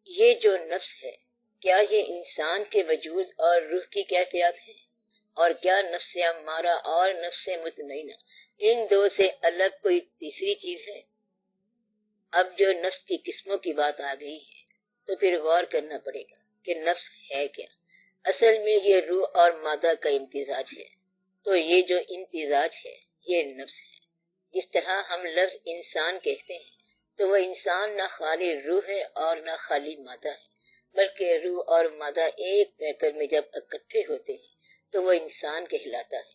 یہ جو نفس ہے، کیا یہ انسان کے وجود اور روح کی کیفیات ہے؟ اور کیا نفس امارہ اور نفس مطمئنہ ان دو سے الگ کوئی تیسری چیز ہے؟ اب جو نفس کی قسموں کی بات آ گئی ہے تو پھر غور کرنا پڑے گا کہ نفس ہے کیا۔ اصل میں یہ روح اور مادہ کا امتزاج ہے، تو یہ جو امتزاج ہے یہ نفس ہے۔ جس طرح ہم لفظ انسان کہتے ہیں تو وہ انسان نہ خالی روح ہے اور نہ خالی مادہ ہے، بلکہ روح اور مادہ ایک پیکر میں جب اکٹھے ہوتے ہیں تو وہ انسان کہلاتا ہے۔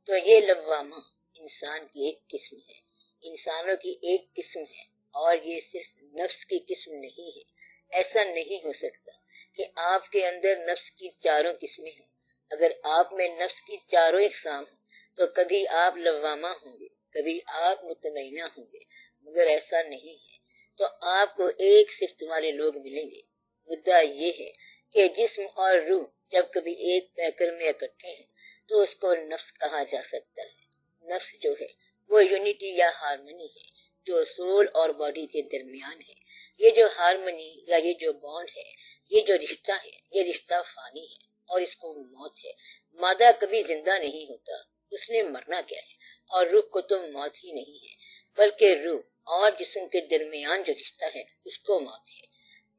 تو یہ لوامہ انسان کی ایک قسم ہے، انسانوں کی ایک قسم ہے، اور یہ صرف نفس کی قسم نہیں ہے۔ ایسا نہیں ہو سکتا کہ آپ کے اندر نفس کی چاروں قسمیں ہوں۔ اگر آپ میں نفس کی چاروں اقسام ہوں تو کبھی آپ لوامہ ہوں گے، کبھی آپ مطمئنہ ہوں گے، مگر ایسا نہیں ہے۔ تو آپ کو ایک صفت والے لوگ ملیں گے۔ مدعا یہ ہے کہ جسم اور روح جب کبھی ایک پیکر میں اکٹھے ہیں تو اس کو نفس کہا جا سکتا ہے۔ نفس جو ہے وہ یونٹی یا ہارمنی ہے جو سول اور باڈی کے درمیان ہے۔ یہ جو ہارمنی یا یہ جو بانڈ ہے، یہ جو رشتہ ہے، یہ رشتہ فانی ہے اور اس کو موت ہے۔ مادہ کبھی زندہ نہیں ہوتا، اس نے مرنا کیا ہے؟ اور روح کو تو موت ہی نہیں ہے، بلکہ روح اور جسم کے درمیان جو رشتہ ہے اس کو موت ہے۔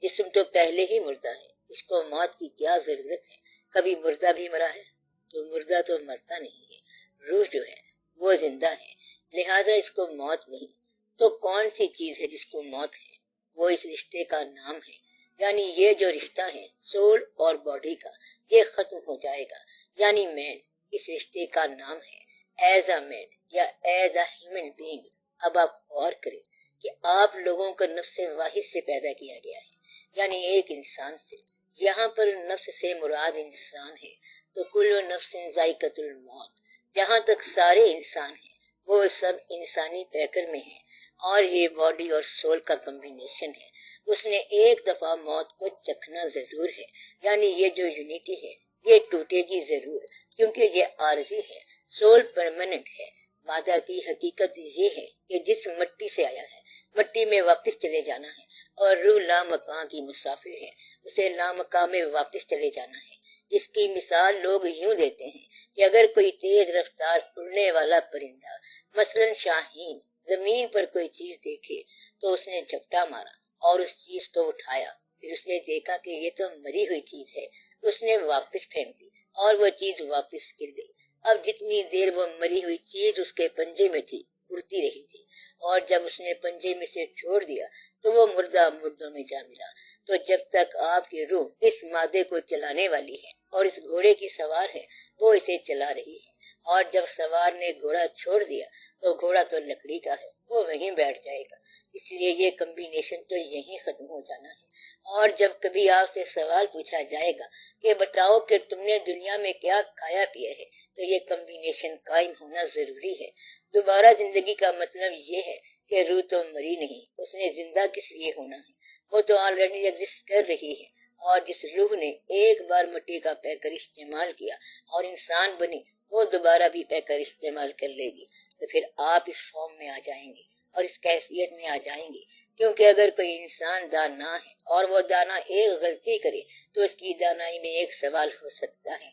جسم تو پہلے ہی مردہ ہے، اس کو موت کی کیا ضرورت ہے؟ کبھی مردہ بھی مرا ہے؟ تو مردہ تو مرتا نہیں ہے، روح جو ہے وہ زندہ ہے، لہذا اس کو موت نہیں۔ تو کون سی چیز ہے جس کو موت ہے؟ وہ اس رشتے کا نام ہے، یعنی یہ جو رشتہ ہے سول اور باڈی کا، یہ ختم ہو جائے گا، یعنی مین۔ اس رشتے کا نام ہے ایز اے مین یا ایز اے ہیومن بینگ۔ اب آپ غور کریں کہ آپ لوگوں کو نفس واحد سے پیدا کیا گیا ہے، یعنی ایک انسان سے۔ یہاں پر نفس سے مراد انسان ہے، تو کل نفس ذائقۃ الموت۔ جہاں تک سارے انسان ہیں وہ سب انسانی پیکر میں ہیں، اور یہ باڈی اور سول کا کمبینیشن ہے۔ اس نے ایک دفعہ موت کو چکھنا ضرور ہے، یعنی یہ جو یونٹی ہے یہ ٹوٹے گی ضرور، کیونکہ یہ عارضی ہے، سول پرماننٹ ہے۔ مادہ کی حقیقت یہ ہے کہ جس مٹی سے آیا ہے مٹی میں واپس چلے جانا ہے، اور روح لامکاں کی مسافر ہے، اسے لامکاں میں واپس چلے جانا ہے۔ اس کی مثال لوگ یوں دیتے ہیں کہ اگر کوئی تیز رفتار اڑنے والا پرندہ، مثلا شاہین، زمین پر کوئی چیز دیکھے تو اس نے جھپٹا مارا اور اس چیز کو اٹھایا، پھر اس نے دیکھا کہ یہ تو مری ہوئی چیز ہے، اس نے واپس پھینک دی اور وہ چیز واپس گر گئی۔ اب جتنی دیر وہ مری ہوئی چیز اس کے پنجے میں تھی اڑتی رہی تھی، اور جب اس نے پنجے میں سے چھوڑ دیا تو وہ مردہ مردوں میں جا ملا۔ تو جب تک آپ کی روح اس مادے کو چلانے والی ہے اور اس گھوڑے کی سوار ہے، وہ اسے چلا رہی ہے، اور جب سوار نے گھوڑا چھوڑ دیا تو گھوڑا تو لکڑی کا ہے، وہ وہیں بیٹھ جائے گا۔ اس لیے یہ کمبینیشن تو یہیں ختم ہو جانا ہے۔ اور جب کبھی آپ سے سوال پوچھا جائے گا کہ بتاؤ کہ تم نے دنیا میں کیا کھایا پیا ہے، تو یہ کمبینیشن قائم ہونا ضروری ہے۔ دوبارہ زندگی کا مطلب یہ ہے کہ روح تو مری نہیں، اس نے زندہ کس لیے ہونا ہے؟ وہ تو آلریڈی ایگزسٹ کر رہی ہے، اور جس روح نے ایک بار مٹی کا پیکر استعمال کیا اور انسان بنی، وہ دوبارہ بھی پیکر استعمال کر لے گی۔ تو پھر آپ اس فارم میں آ جائیں گے اور اس کیفیت میں آ جائیں گے، کیونکہ اگر کوئی انسان دانا ہے اور وہ دانا ایک غلطی کرے تو اس کی دانائی میں ایک سوال ہو سکتا ہے۔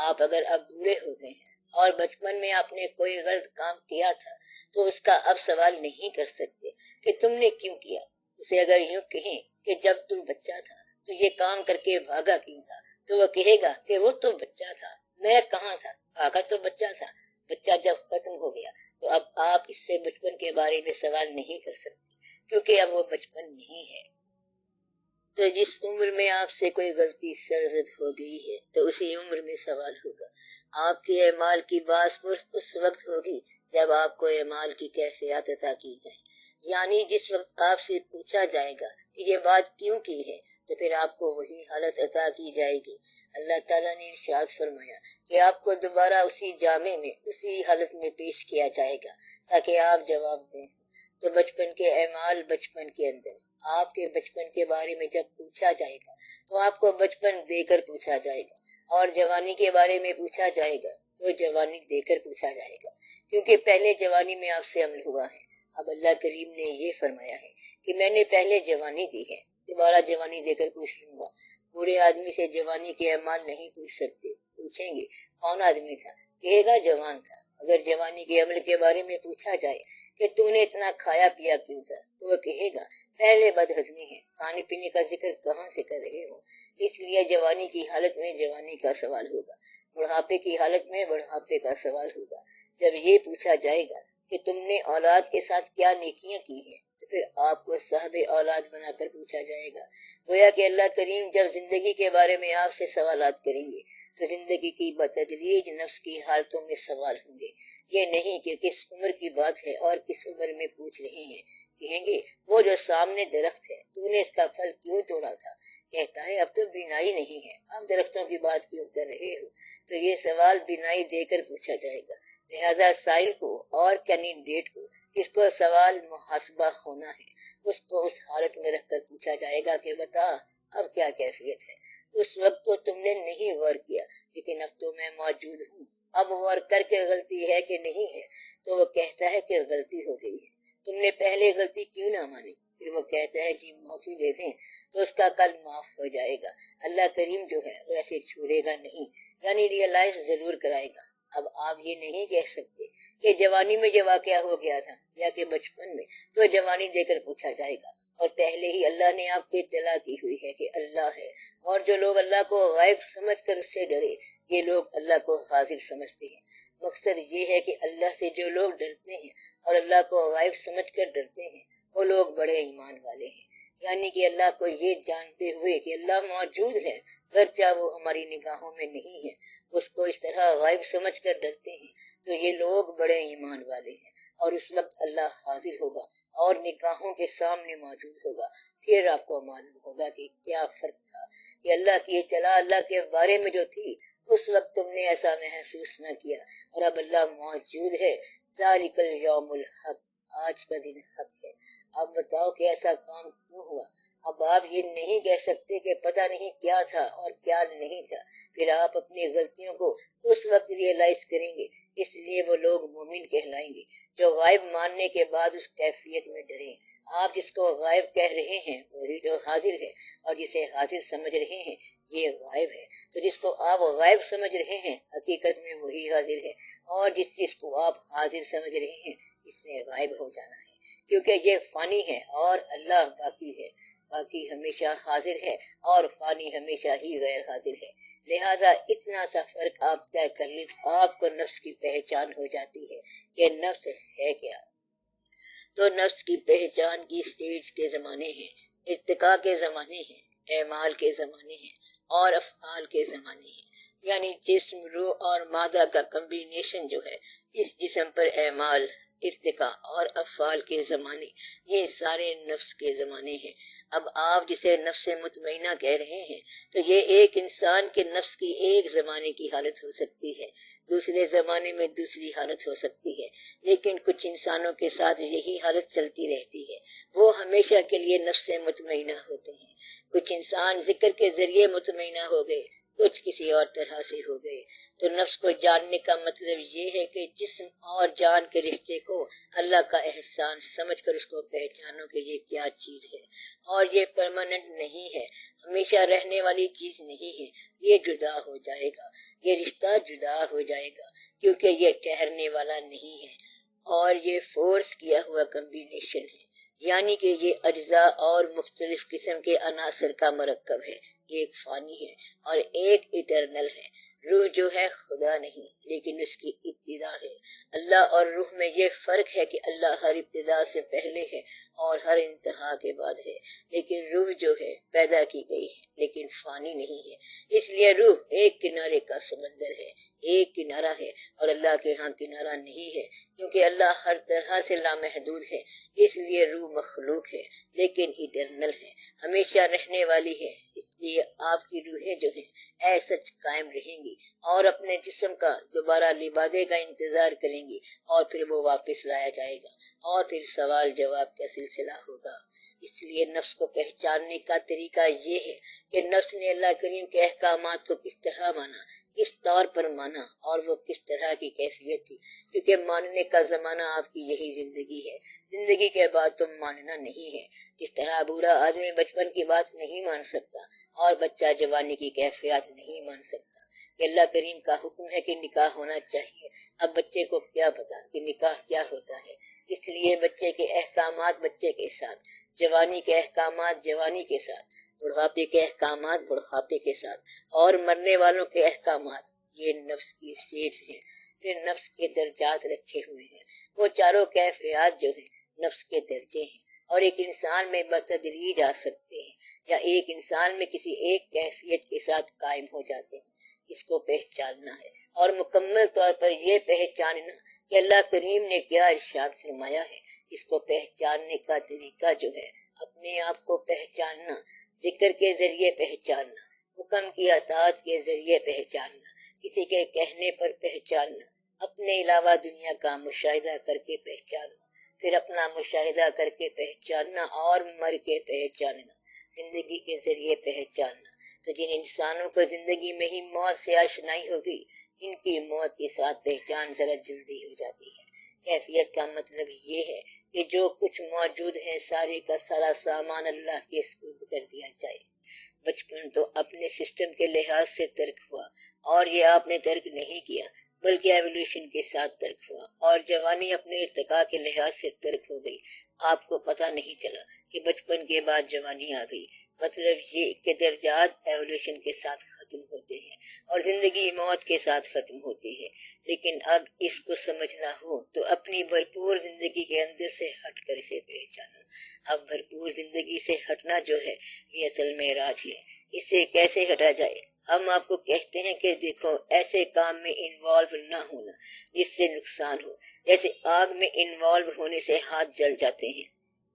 آپ اگر اب بوڑھے ہو گئے ہیں اور بچپن میں آپ نے کوئی غلط کام کیا تھا تو اس کا اب سوال نہیں کر سکتے کہ تم نے کیوں کیا۔ اسے اگر یوں کہیں کہ جب تم بچہ تھا تو یہ کام کر کے بھاگا کیوں تھا، تو وہ کہے گا کہ وہ تو بچہ تھا، میں کہاں تھا، بھاگا تو بچہ تھا۔ بچہ جب ختم ہو گیا تو اب آپ اس سے بچپن کے بارے میں سوال نہیں کر سکتے، کیونکہ اب وہ بچپن نہیں ہے۔ تو جس عمر میں آپ سے کوئی غلطی سرزد ہو گئی ہے تو اسی عمر میں سوال ہوگا۔ آپ کے اعمال کی باز پرس اس وقت ہوگی جب آپ کو اعمال کی کیفیات عطا کی جائیں، یعنی جس وقت آپ سے پوچھا جائے گا کہ یہ بات کیوں کی ہے، تو پھر آپ کو وہی حالت عطا کی جائے گی۔ اللہ تعالیٰ نے ارشاد فرمایا کہ آپ کو دوبارہ اسی جامع میں اسی حالت میں پیش کیا جائے گا تاکہ آپ جواب دیں۔ تو بچپن کے اعمال بچپن کے اندر، آپ کے بچپن کے بارے میں جب پوچھا جائے گا تو آپ کو بچپن دے کر پوچھا جائے گا، اور جوانی کے بارے میں پوچھا جائے گا تو جوانی دے کر پوچھا جائے گا، کیونکہ پہلے جوانی میں آپ سے عمل ہوا ہے۔ اب اللہ کریم نے یہ فرمایا ہے کہ میں نے پہلے جوانی دی ہے، دوبارہ جوانی دے کر پوچھ لوں گا۔ بوڑھے آدمی سے جوانی کے اعمال نہیں پوچھ سکتے۔ پوچھیں گے کون آدمی تھا، کہے گا جوان تھا۔ اگر جوانی کے عمل کے بارے میں پوچھا جائے کہ تو نے اتنا کھایا پیا کیوں تھا، تو وہ کہے گا پہلے بد ہضمی ہے، کھانے پینے کا ذکر کہاں سے کر رہے ہو، اس لیے جوانی کی حالت میں جوانی کا سوال ہوگا، بڑھاپے کی حالت میں بڑھاپے کا سوال ہوگا۔ جب یہ پوچھا جائے گا کہ تم نے اولاد کے ساتھ کیا نیکیاں کی ہیں، تو پھر آپ کو صاحب اولاد بنا کر پوچھا جائے گا۔ گویا کہ اللہ کریم جب زندگی کے بارے میں آپ سے سوالات کریں گے تو زندگی کی بتدریج نفس کی حالتوں میں سوال ہوں گے، یہ نہیں کہ کس عمر کی بات ہے اور کس عمر میں پوچھ رہے ہیں۔ کہیں گے وہ جو سامنے درخت ہے تو نے اس کا پھل کیوں توڑا تھا، کہتا ہے اب تو بینائی نہیں ہے، اب درختوں کی بات کیوں کر رہے ہو، تو یہ سوال بینائی دے کر پوچھا جائے گا۔ لہذا سائل کو اور کینڈیڈیٹ کو جس کو سوال محاسبہ ہونا ہے اس کو اس حالت میں رکھ کر پوچھا جائے گا کہ بتا اب کیا کیفیت ہے۔ اس وقت تو تم نے نہیں غور کیا، لیکن اب تو میں موجود ہوں، اب غور کر کے غلطی ہے کہ نہیں ہے، تو وہ کہتا ہے کہ غلطی ہو گئی ہے۔ تم نے پہلے غلطی کیوں نہ مانی؟ پھر وہ کہتا ہے جی معافی دے دیں تو اس کا کل معاف ہو جائے گا۔ اللہ کریم جو ہے وہ ایسے چھوڑے گا نہیں، یعنی ریئلائز ضرور کرائے گا۔ اب آپ یہ نہیں کہہ سکتے کہ جوانی میں یہ واقعہ ہو گیا تھا یا کہ بچپن میں، تو جوانی دے کر پوچھا جائے گا، اور پہلے ہی اللہ نے آپ کو اطلاع کی ہوئی ہے کہ اللہ ہے، اور جو لوگ اللہ کو غائب سمجھ کر اس سے ڈرے یہ لوگ اللہ کو حاضر سمجھتے ہیں۔ مقصد یہ ہے کہ اللہ سے جو لوگ ڈرتے ہیں اور اللہ کو غائب سمجھ کر ڈرتے ہیں وہ لوگ بڑے ایمان والے ہیں، یعنی کہ اللہ کو یہ جانتے ہوئے کہ اللہ موجود ہے گرچہ وہ ہماری نگاہوں میں نہیں ہے، اس کو اس طرح غائب سمجھ کر ڈرتے ہیں، تو یہ لوگ بڑے ایمان والے ہیں۔ اور اس وقت اللہ حاضر ہوگا اور نگاہوں کے سامنے موجود ہوگا، پھر آپ کو معلوم ہوگا کہ کیا فرق تھا کہ اللہ کی اطلاع اللہ کے بارے میں جو تھی اس وقت تم نے ایسا محسوس نہ کیا، اور اب اللہ موجود ہے۔ ذالک الیوم الحق، آج کا دن حق ہے۔ اب بتاؤ کہ ایسا کام کیوں ہوا؟ اب آپ یہ نہیں کہہ سکتے کہ پتہ نہیں کیا تھا اور کیا نہیں تھا، پھر آپ اپنی غلطیوں کو اس وقت ریئلائز کریں گے۔ اس لیے وہ لوگ مومن کہلائیں گے جو غائب ماننے کے بعد اس کیفیت میں ڈریں۔ آپ جس کو غائب کہہ رہے ہیں وہی تو حاضر ہے، اور جسے حاضر سمجھ رہے ہیں یہ غائب ہے، تو جس کو آپ غائب سمجھ رہے ہیں حقیقت میں وہی حاضر ہے، اور جس چیز کو آپ حاضر سمجھ رہے ہیں اس سے غائب ہو جانا ہے، کیونکہ یہ فانی ہے اور اللہ باقی ہے۔ باقی ہمیشہ حاضر ہے اور فانی ہمیشہ ہی غیر حاضر ہے۔ لہذا اتنا سا فرق آپ طے کر لیں تو آپ کو نفس کی پہچان ہو جاتی ہے کہ نفس ہے کیا۔ تو نفس کی پہچان کی سٹیج کے زمانے ہیں، ارتقاء کے زمانے ہیں، اعمال کے زمانے ہیں اور افعال کے زمانے ہیں، یعنی جسم، روح اور مادہ کا کمبینیشن جو ہے، اس جسم پر اعمال، ارتقاء اور افعال کے زمانے، یہ سارے نفس کے زمانے ہیں۔ اب آپ جسے نفس مطمئنہ کہہ رہے ہیں تو یہ ایک انسان کے نفس کی ایک زمانے کی حالت ہو سکتی ہے، دوسرے زمانے میں دوسری حالت ہو سکتی ہے، لیکن کچھ انسانوں کے ساتھ یہی حالت چلتی رہتی ہے، وہ ہمیشہ کے لیے نفس مطمئنہ ہوتے ہیں۔ کچھ انسان ذکر کے ذریعے مطمئنہ ہو گئے، کچھ کسی اور طرح سے ہو گئے۔ تو نفس کو جاننے کا مطلب یہ ہے کہ جسم اور جان کے رشتے کو اللہ کا احسان سمجھ کر اس کو پہچانو کہ یہ کیا چیز ہے، اور یہ پرماننٹ نہیں ہے، ہمیشہ رہنے والی چیز نہیں ہے، یہ جدا ہو جائے گا، یہ رشتہ جدا ہو جائے گا، کیونکہ یہ ٹھہرنے والا نہیں ہے، اور یہ فورس کیا ہوا کمبینیشن ہے، یعنی کہ یہ اجزاء اور مختلف قسم کے عناصر کا مرکب ہے، ایک فانی ہے اور ایک ایٹرنل ہے۔ روح جو ہے خدا نہیں لیکن اس کی ابتدا ہے۔ اللہ اور روح میں یہ فرق ہے کہ اللہ ہر ابتدا سے پہلے ہے اور ہر انتہا کے بعد ہے، لیکن روح جو ہے پیدا کی گئی ہے لیکن فانی نہیں ہے، اس لیے روح ایک کنارے کا سمندر ہے، ایک کنارہ ہے، اور اللہ کے ہاں کنارہ نہیں ہے، کیونکہ اللہ ہر طرح سے لامحدود ہے، اس لیے روح مخلوق ہے لیکن ایٹرنل ہے، ہمیشہ رہنے والی ہے، اس لیے آپ کی روحیں جو ہیں اے سچ قائم رہیں گی اور اپنے جسم کا دوبارہ لبادے کا انتظار کریں گی، اور پھر وہ واپس لایا جائے گا اور پھر سوال جواب کا سلسلہ ہوگا۔ اس لیے نفس کو پہچاننے کا طریقہ یہ ہے کہ نفس نے اللہ کریم کے احکامات کو کس طرح مانا، کس طور پر مانا اور وہ کس طرح کی کیفیت تھی، کیونکہ ماننے کا زمانہ آپ کی یہی زندگی ہے، زندگی کے بعد تو ماننا نہیں ہے۔ جس طرح بوڑھا آدمی بچپن کی بات نہیں مان سکتا اور بچہ جوانی کی کیفیات نہیں مان سکتا، کہ اللہ کریم کا حکم ہے کہ نکاح ہونا چاہیے، اب بچے کو کیا پتا کہ نکاح کیا ہوتا ہے، اس لیے بچے کے احکامات بچے کے ساتھ، جوانی کے احکامات جوانی کے ساتھ، بڑھاپے کے احکامات بڑھاپے کے ساتھ، اور مرنے والوں کے احکامات، یہ نفس کی سیٹس ہیں، پھر نفس کے درجات رکھے ہوئے ہیں، وہ چاروں کیفیات جو ہیں نفس کے درجے ہیں، اور ایک انسان میں بتدریج آ سکتے ہیں یا ایک انسان میں کسی ایک کیفیت کے ساتھ قائم ہو جاتے ہیں۔ اس کو پہچاننا ہے اور مکمل طور پر یہ پہچاننا کہ اللہ کریم نے کیا ارشاد فرمایا ہے، اس کو پہچاننے کا طریقہ جو ہے اپنے آپ کو پہچاننا، ذکر کے ذریعے پہچاننا، حکم کی اطاعت کے ذریعے پہچاننا، کسی کے کہنے پر پہچاننا، اپنے علاوہ دنیا کا مشاہدہ کر کے پہچاننا، پھر اپنا مشاہدہ کر کے پہچاننا اور مر کے پہچاننا، زندگی کے ذریعے پہچاننا۔ تو جن انسانوں کو زندگی میں ہی موت سے آشنائی ہوگی، ان کی موت کے ساتھ پہچان ذرا جلدی ہو جاتی ہے۔ کیفیت کا مطلب یہ ہے کہ جو کچھ موجود ہے سارے کا سارا سامان اللہ کے سپرد کر دیا جائے۔ بچپن تو اپنے سسٹم کے لحاظ سے ترک ہوا، اور یہ آپ نے ترک نہیں کیا بلکہ ایولیوشن کے ساتھ ترک ہوا، اور جوانی اپنے ارتقاء کے لحاظ سے ترک ہو گئی۔ آپ کو پتہ نہیں چلا کہ بچپن کے بعد جوانی آ گئی، مطلب یہ کہ درجات ایولیوشن کے ساتھ ختم ہوتے ہیں اور زندگی موت کے ساتھ ختم ہوتی ہے۔ لیکن اب اس کو سمجھنا ہو تو اپنی بھرپور زندگی کے اندر سے ہٹ کر اسے پہچانو۔ اب بھرپور زندگی سے ہٹنا جو ہے یہ اصل میں راج ہے۔ اس سے کیسے ہٹا جائے؟ ہم آپ کو کہتے ہیں کہ دیکھو ایسے کام میں انوالو نہ ہونا جس سے نقصان ہو، جیسے آگ میں انوالو ہونے سے ہاتھ جل جاتے ہیں۔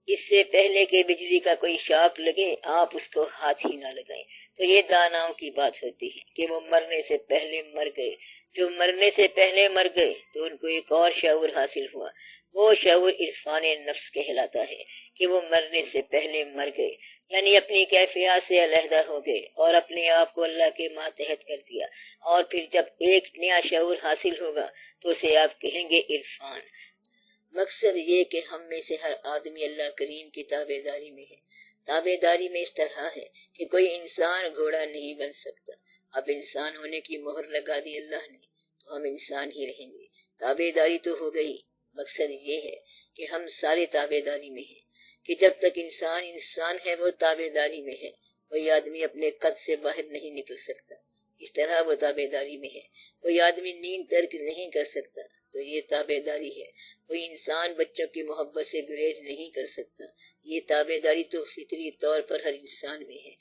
اس سے پہلے کہ بجلی کا کوئی شاک لگے آپ اس کو ہاتھ ہی نہ لگائیں۔ تو یہ داناؤں کی بات ہوتی ہے کہ وہ مرنے سے پہلے مر گئے۔ جو مرنے سے پہلے مر گئے تو ان کو ایک اور شعور حاصل ہوا، وہ شعور عرفان نفس کہلاتا ہے کہ وہ مرنے سے پہلے مر گئے، یعنی اپنی کیفیات سے علیحدہ ہو گئے اور اپنے آپ کو اللہ کے ماتحت کر دیا۔ اور پھر جب ایک نیا شعور حاصل ہوگا تو اسے آپ کہیں گے عرفان۔ مقصد یہ کہ ہم میں سے ہر آدمی اللہ کریم کی تابع داری میں ہے۔ تابع داری میں اس طرح ہے کہ کوئی انسان گھوڑا نہیں بن سکتا۔ اب انسان ہونے کی مہر لگا دی اللہ نے تو ہم انسان ہی رہیں گے۔ تابع داری تو ہو گئی، مقصد یہ ہے کہ ہم سارے تابع داری میں ہیں، کہ جب تک انسان انسان ہے وہ تابع داری میں ہے۔ کوئی آدمی اپنے قد سے باہر نہیں نکل سکتا، اس طرح وہ تابع داری میں ہے۔ کوئی آدمی نیند ترک نہیں کر سکتا تو یہ تابع داری ہے۔ کوئی انسان بچوں کی محبت سے گریز نہیں کر سکتا، یہ تابع داری تو فطری طور پر ہر انسان میں ہے۔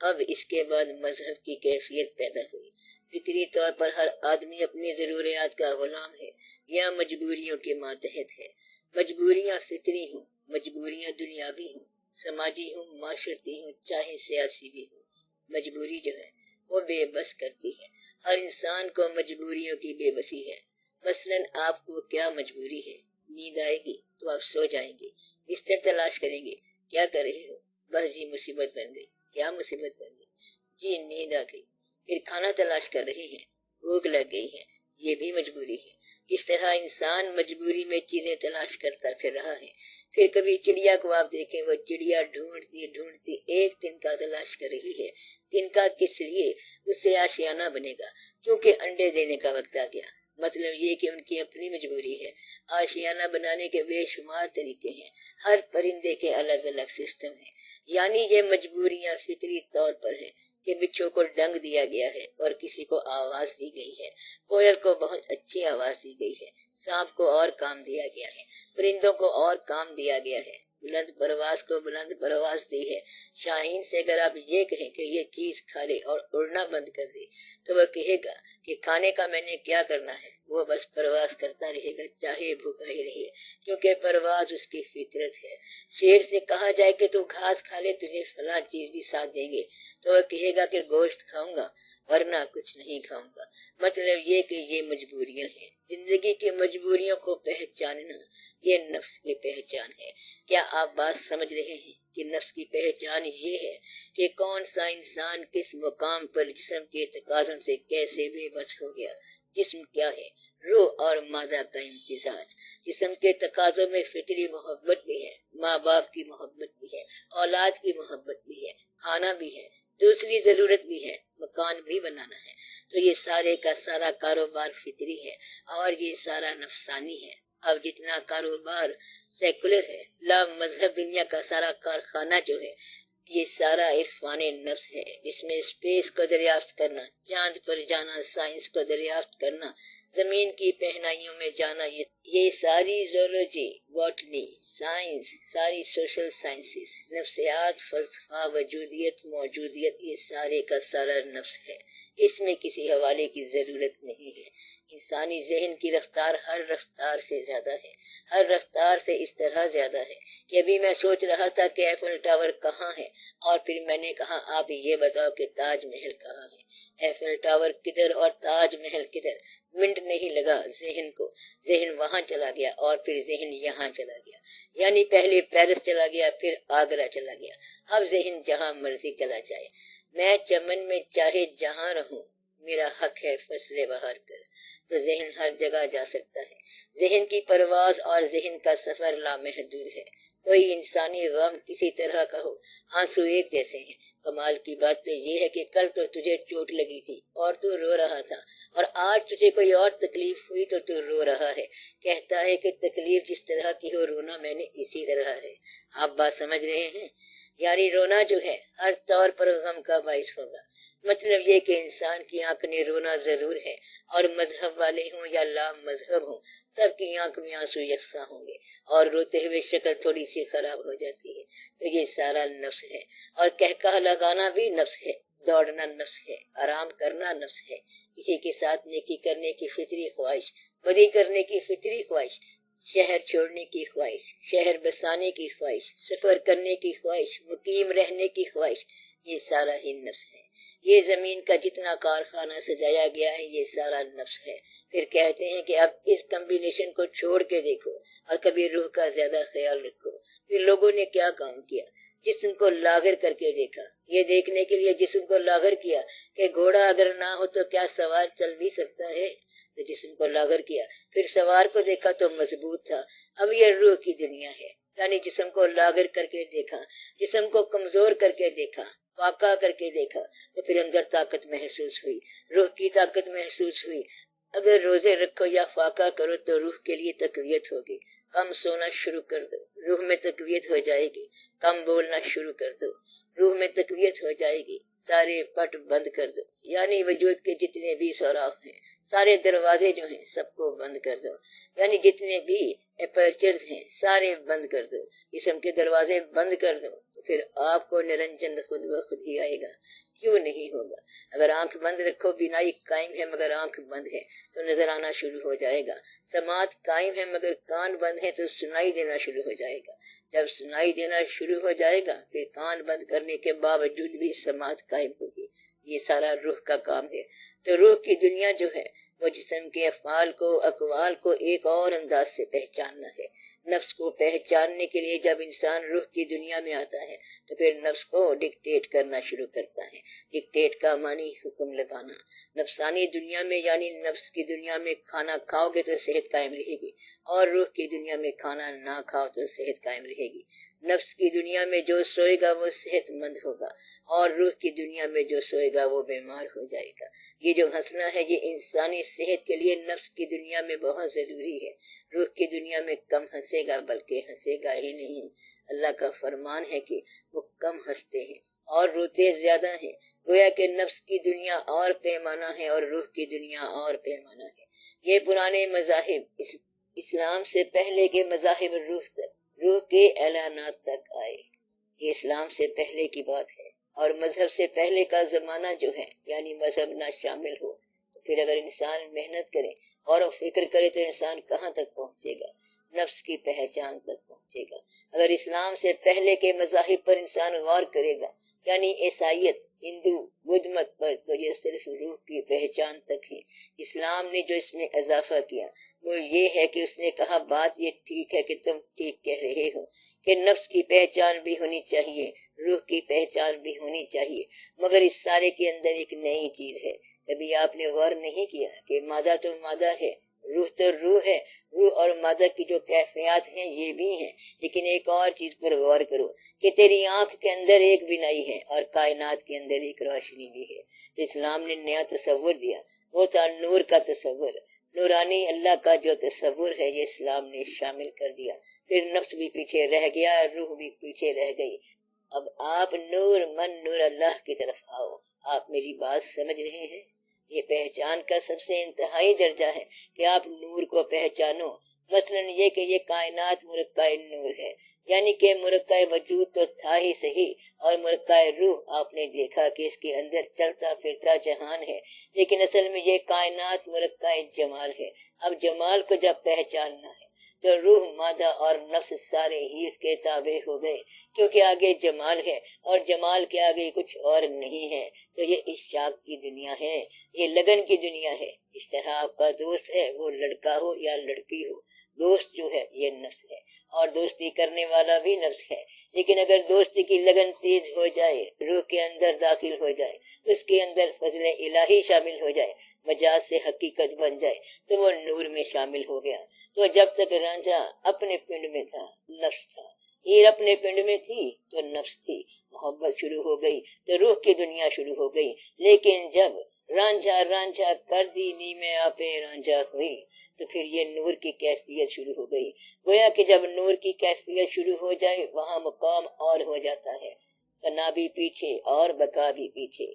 اب اس کے بعد مذہب کی کیفیت پیدا ہوئی۔ فطری طور پر ہر آدمی اپنی ضروریات کا غلام ہے یا مجبوریوں کے ماتحت ہے۔ مجبوریاں فطری ہوں، مجبوریاں دنیاوی ہوں، سماجی ہوں، معاشرتی ہوں، چاہے سیاسی بھی ہوں، مجبوری جو ہے وہ بے بس کرتی ہے۔ ہر انسان کو مجبوریوں کی بے بسی ہے۔ مثلاً آپ کو کیا مجبوری ہے؟ نیند آئے گی تو آپ سو جائیں گے، بستر تلاش کریں گے، کیا کر رہے ہو؟ بس جی مصیبت بن گئی۔ کیا مصیبت بن گئی؟ جی نیند آ گئی۔ پھر کھانا تلاش کر رہے ہیں، بھوک لگ گئی ہے، یہ بھی مجبوری ہے۔ اس طرح انسان مجبوری میں چیزیں تلاش کرتا پھر رہا ہے۔ پھر کبھی چڑیا کو آپ دیکھیں، وہ چڑیا ڈھونڈتی ڈھونڈتی ایک تنکا تلاش کر رہی ہے۔ تنکا کس لیے؟ اس سے آشیانہ بنے گا، کیونکہ انڈے دینے کا وقت آ گیا۔ مطلب یہ کہ ان کی اپنی مجبوری ہے۔ آشیانہ بنانے کے بے شمار طریقے ہیں، ہر پرندے کے الگ الگ سسٹم ہیں۔ یعنی یہ مجبوریاں فطری طور پر ہیں کہ بچھو کو ڈنگ دیا گیا ہے اور کسی کو آواز دی گئی ہے، کوئل کو بہت اچھی آواز دی گئی ہے، سانپ کو اور کام دیا گیا ہے، پرندوں کو اور کام دیا گیا ہے، بلند پرواز کو بلند پرواز دی ہے۔ شاہین سے اگر آپ یہ کہیں کہ یہ چیز کھا لے اور اڑنا بند کر دے تو وہ کہے گا کہ کھانے کا میں نے کیا کرنا ہے، وہ بس پرواز کرتا رہے گا چاہے بھوکا ہی رہے، کیونکہ پرواز اس کی فطرت ہے۔ شیر سے کہا جائے کہ تو گھاس کھا لے تجھے فلاں چیز بھی ساتھ دیں گے تو وہ کہے گا کہ گوشت کھاؤں گا ورنہ کچھ نہیں کھاؤں گا۔ مطلب یہ کہ یہ مجبوریاں ہیں۔ زندگی کی مجبوریوں کو پہچاننا یہ نفس کی پہچان ہے۔ کیا آپ بات سمجھ رہے ہیں کہ نفس کی پہچان یہ ہے کہ کون سا انسان کس مقام پر جسم کے تقاضوں سے کیسے بے بس ہو گیا؟ جسم کیا ہے؟ روح اور مادہ کا امتزاج۔ جسم کے تقاضوں میں فطری محبت بھی ہے، ماں باپ کی محبت بھی ہے، اولاد کی محبت بھی ہے، کھانا بھی ہے، دوسری ضرورت بھی ہے، مکان بھی بنانا ہے۔ تو یہ سارے کا سارا کاروبار فطری ہے اور یہ سارا نفسانی ہے۔ اب جتنا کاروبار سیکولر ہے، لا مذہب دنیا کا سارا کارخانہ جو ہے، یہ سارا عرفان نفس ہے، جس میں اسپیس کو دریافت کرنا، چاند پر جانا، سائنس کو دریافت کرنا، زمین کی پہنائیوں میں جانا، یہ ساری زولوجی، باٹنی، سائنس، ساری سوشل سائنسز، نفسیات، فلسفہ، وجودیت، موجودیت، یہ سارے کا سارا نفس ہے۔ اس میں کسی حوالے کی ضرورت نہیں ہے۔ انسانی ذہن کی رفتار ہر رفتار سے زیادہ ہے، ہر رفتار سے اس طرح زیادہ ہے کہ ابھی میں سوچ رہا تھا کہ ایفل ٹاور کہاں ہے، اور پھر میں نے کہا آپ یہ بتاؤ کہ تاج محل کہاں ہے۔ ایفل ٹاور کدھر اور تاج محل کدھر؟ منٹ نہیں لگا ذہن کو، ذہن وہاں چلا گیا اور پھر ذہن یہاں چلا گیا، یعنی پہلے پیرس چلا گیا، پھر آگرہ چلا گیا، اب ذہن جہاں مرضی چلا جائے۔ میں چمن میں چاہے جہاں رہوں، میرا حق ہے فصل بہار کر۔ تو ذہن ہر جگہ جا سکتا ہے۔ ذہن کی پرواز اور ذہن کا سفر لامحدود ہے۔ کوئی انسانی غم کسی طرح کا ہو، آنسو ایک جیسے ہیں۔ کمال کی بات تو یہ ہے کہ کل تو تجھے چوٹ لگی تھی اور تو رو رہا تھا، اور آج تجھے کوئی اور تکلیف ہوئی تو رو رہا ہے۔ کہتا ہے کہ تکلیف جس طرح کی ہو، رونا میں نے اسی طرح ہے۔ آپ بات سمجھ رہے ہیں؟ یعنی رونا جو ہے ہر طور پر غم کا باعث ہوگا۔ مطلب یہ کہ انسان کی آنکھ نے رونا ضرور ہے، اور مذہب والے ہوں یا لا مذہب ہوں، سب کی آنکھ میں آنسو یکساں ہوں گے، اور روتے ہوئے شکل تھوڑی سی خراب ہو جاتی ہے۔ تو یہ سارا نفس ہے، اور کہکہا لگانا بھی نفس ہے، دوڑنا نفس ہے، آرام کرنا نفس ہے، کسی کے ساتھ نیکی کرنے کی فطری خواہش، بدی کرنے کی فطری خواہش، شہر چھوڑنے کی خواہش، شہر بسانے کی خواہش، سفر کرنے کی خواہش، مقیم رہنے کی خواہش، یہ سارا ہی نفس ہے۔ یہ زمین کا جتنا کارخانہ سجایا گیا ہے، یہ سارا نفس ہے۔ پھر کہتے ہیں کہ اب اس کمبینیشن کو چھوڑ کے دیکھو اور کبھی روح کا زیادہ خیال رکھو۔ پھر لوگوں نے کیا کام کیا؟ جسم کو لاغر کر کے دیکھا۔ یہ دیکھنے کے لیے جسم کو لاغر کیا کہ گھوڑا اگر نہ ہو تو کیا سوار چل بھی سکتا ہے؟ تو جسم کو لاغر کیا، پھر سوار کو دیکھا تو مضبوط تھا۔ اب یہ روح کی دنیا ہے، یعنی جسم کو لاغر کر کے دیکھا، جسم کو کمزور کر کے دیکھا، فاقہ کر کے دیکھا، تو پھر اندر طاقت محسوس ہوئی، روح کی طاقت محسوس ہوئی۔ اگر روزے رکھو یا فاقہ کرو تو روح کے لیے تقویت ہوگی۔ کم سونا شروع کر دو، روح میں تقویت ہو جائے گی۔ کم بولنا شروع کر دو، روح میں تقویت ہو جائے گی۔ سارے پٹ بند کر دو، یعنی وجود کے جتنے بھی سوراخ ہیں، سارے دروازے جو ہیں، سب کو بند کر دو، یعنی جتنے بھی اپرچرز ہیں سارے بند کر دو، جسم کے دروازے بند کر دو، تو پھر آپ کو نرنجن خود بخود ہی آئے گا۔ کیوں نہیں ہوگا؟ اگر آنکھ بند رکھو، بینائی قائم ہے مگر آنکھ بند ہے تو نظر آنا شروع ہو جائے گا۔ سماعت قائم ہے مگر کان بند ہے تو سنائی دینا شروع ہو جائے گا۔ جب سنائی دینا شروع ہو جائے گا، پھر کان بند کرنے کے باوجود بھی سماعت قائم ہوگی۔ یہ سارا روح کا کام ہے۔ تو روح کی دنیا جو ہے وہ جسم کے افعال کو، اقوال کو ایک اور انداز سے پہچاننا ہے۔ نفس کو پہچاننے کے لیے جب انسان روح کی دنیا میں آتا ہے تو پھر نفس کو ڈکٹیٹ کرنا شروع کرتا ہے۔ ڈکٹیٹ کا معنی حکم لگانا۔ نفسانی دنیا میں یعنی نفس کی دنیا میں کھانا کھاؤ گے تو صحت قائم رہے گی، اور روح کی دنیا میں کھانا نہ کھاؤ تو صحت قائم رہے گی۔ نفس کی دنیا میں جو سوئے گا وہ صحت مند ہوگا، اور روح کی دنیا میں جو سوئے گا وہ بیمار ہو جائے گا۔ یہ جو ہنسنا ہے یہ انسانی صحت کے لیے نفس کی دنیا میں بہت ضروری ہے۔ روح کی دنیا میں کم ہنسے گا، بلکہ ہنسے گا ہی نہیں۔ اللہ کا فرمان ہے کہ وہ کم ہنستے ہیں اور روتے زیادہ ہیں۔ گویا کہ نفس کی دنیا اور پیمانہ ہے اور روح کی دنیا اور پیمانہ ہے۔ یہ پرانے مذاہب اسلام سے پہلے کے مذاہب روح کے اعلانات تک آئے۔ یہ اسلام سے پہلے کی بات ہے، اور مذہب سے پہلے کا زمانہ جو ہے یعنی مذہب نہ شامل ہو تو پھر اگر انسان محنت کرے اور فکر کرے تو انسان کہاں تک پہنچے گا؟ نفس کی پہچان تک پہنچے گا۔ اگر اسلام سے پہلے کے مذاہب پر انسان غور کرے گا یعنی عیسائیت، ہندو، بدھ مت پر تو یہ صرف روح کی پہچان تک ہے۔ اسلام نے جو اس میں اضافہ کیا وہ یہ ہے کہ اس نے کہا بات یہ ٹھیک ہے کہ تم ٹھیک کہہ رہے ہو کہ نفس کی پہچان بھی ہونی چاہیے، روح کی پہچان بھی ہونی چاہیے، مگر اس سارے کے اندر ایک نئی چیز ہے۔ کبھی آپ نے غور نہیں کیا کہ مادہ تو مادہ ہے، روح تو روح ہے، روح اور مادہ کی جو کیفیات ہیں یہ بھی ہیں، لیکن ایک اور چیز پر غور کرو کہ تیری آنکھ کے اندر ایک بینائی ہے اور کائنات کے اندر ایک روشنی بھی ہے۔ اسلام نے نیا تصور دیا، وہ تھا نور کا تصور، نورانی اللہ کا جو تصور ہے یہ اسلام نے شامل کر دیا۔ پھر نفس بھی پیچھے رہ گیا، روح بھی پیچھے رہ گئی۔ اب آپ نور من نور اللہ کی طرف آؤ۔ آپ میری بات سمجھ رہے ہیں؟ یہ پہچان کا سب سے انتہائی درجہ ہے کہ آپ نور کو پہچانو، مثلا یہ کہ یہ کائنات مرکہ نور ہے، یعنی کہ مرکہ وجود تو تھا ہی صحیح، اور مرکہ روح آپ نے دیکھا کہ اس کے اندر چلتا پھرتا جہان ہے، لیکن اصل میں یہ کائنات مرکہ جمال ہے۔ اب جمال کو جب پہچاننا ہے تو روح، مادہ اور نفس سارے ہی اس کے تابع ہو گئے، کیونکہ آگے جمال ہے اور جمال کے آگے کچھ اور نہیں ہے۔ تو یہ اشتیاق کی دنیا ہے، یہ لگن کی دنیا ہے۔ اس طرح آپ کا دوست ہے، وہ لڑکا ہو یا لڑکی ہو، دوست جو ہے یہ نفس ہے، اور دوستی کرنے والا بھی نفس ہے۔ لیکن اگر دوستی کی لگن تیز ہو جائے، روح کے اندر داخل ہو جائے، اس کے اندر فضل الہی شامل ہو جائے، مجاز سے حقیقت بن جائے، تو وہ نور میں شامل ہو گیا۔ تو جب تک رانجھا اپنے پنڈ میں تھا نفس تھا، ہیر اپنے پنڈ میں تھی تو نفس تھی، محبت شروع ہو گئی تو روح کی دنیا شروع ہو گئی۔ لیکن جب رانجھا رانجھا کر دی نی میں آپے رانجھا ہوئی تو پھر یہ نور کی کیفیت شروع ہو گئی۔ گویا کہ جب نور کی کیفیت شروع ہو جائے وہاں مقام اور ہو جاتا ہے، فنا بھی پیچھے اور بقا بھی پیچھے۔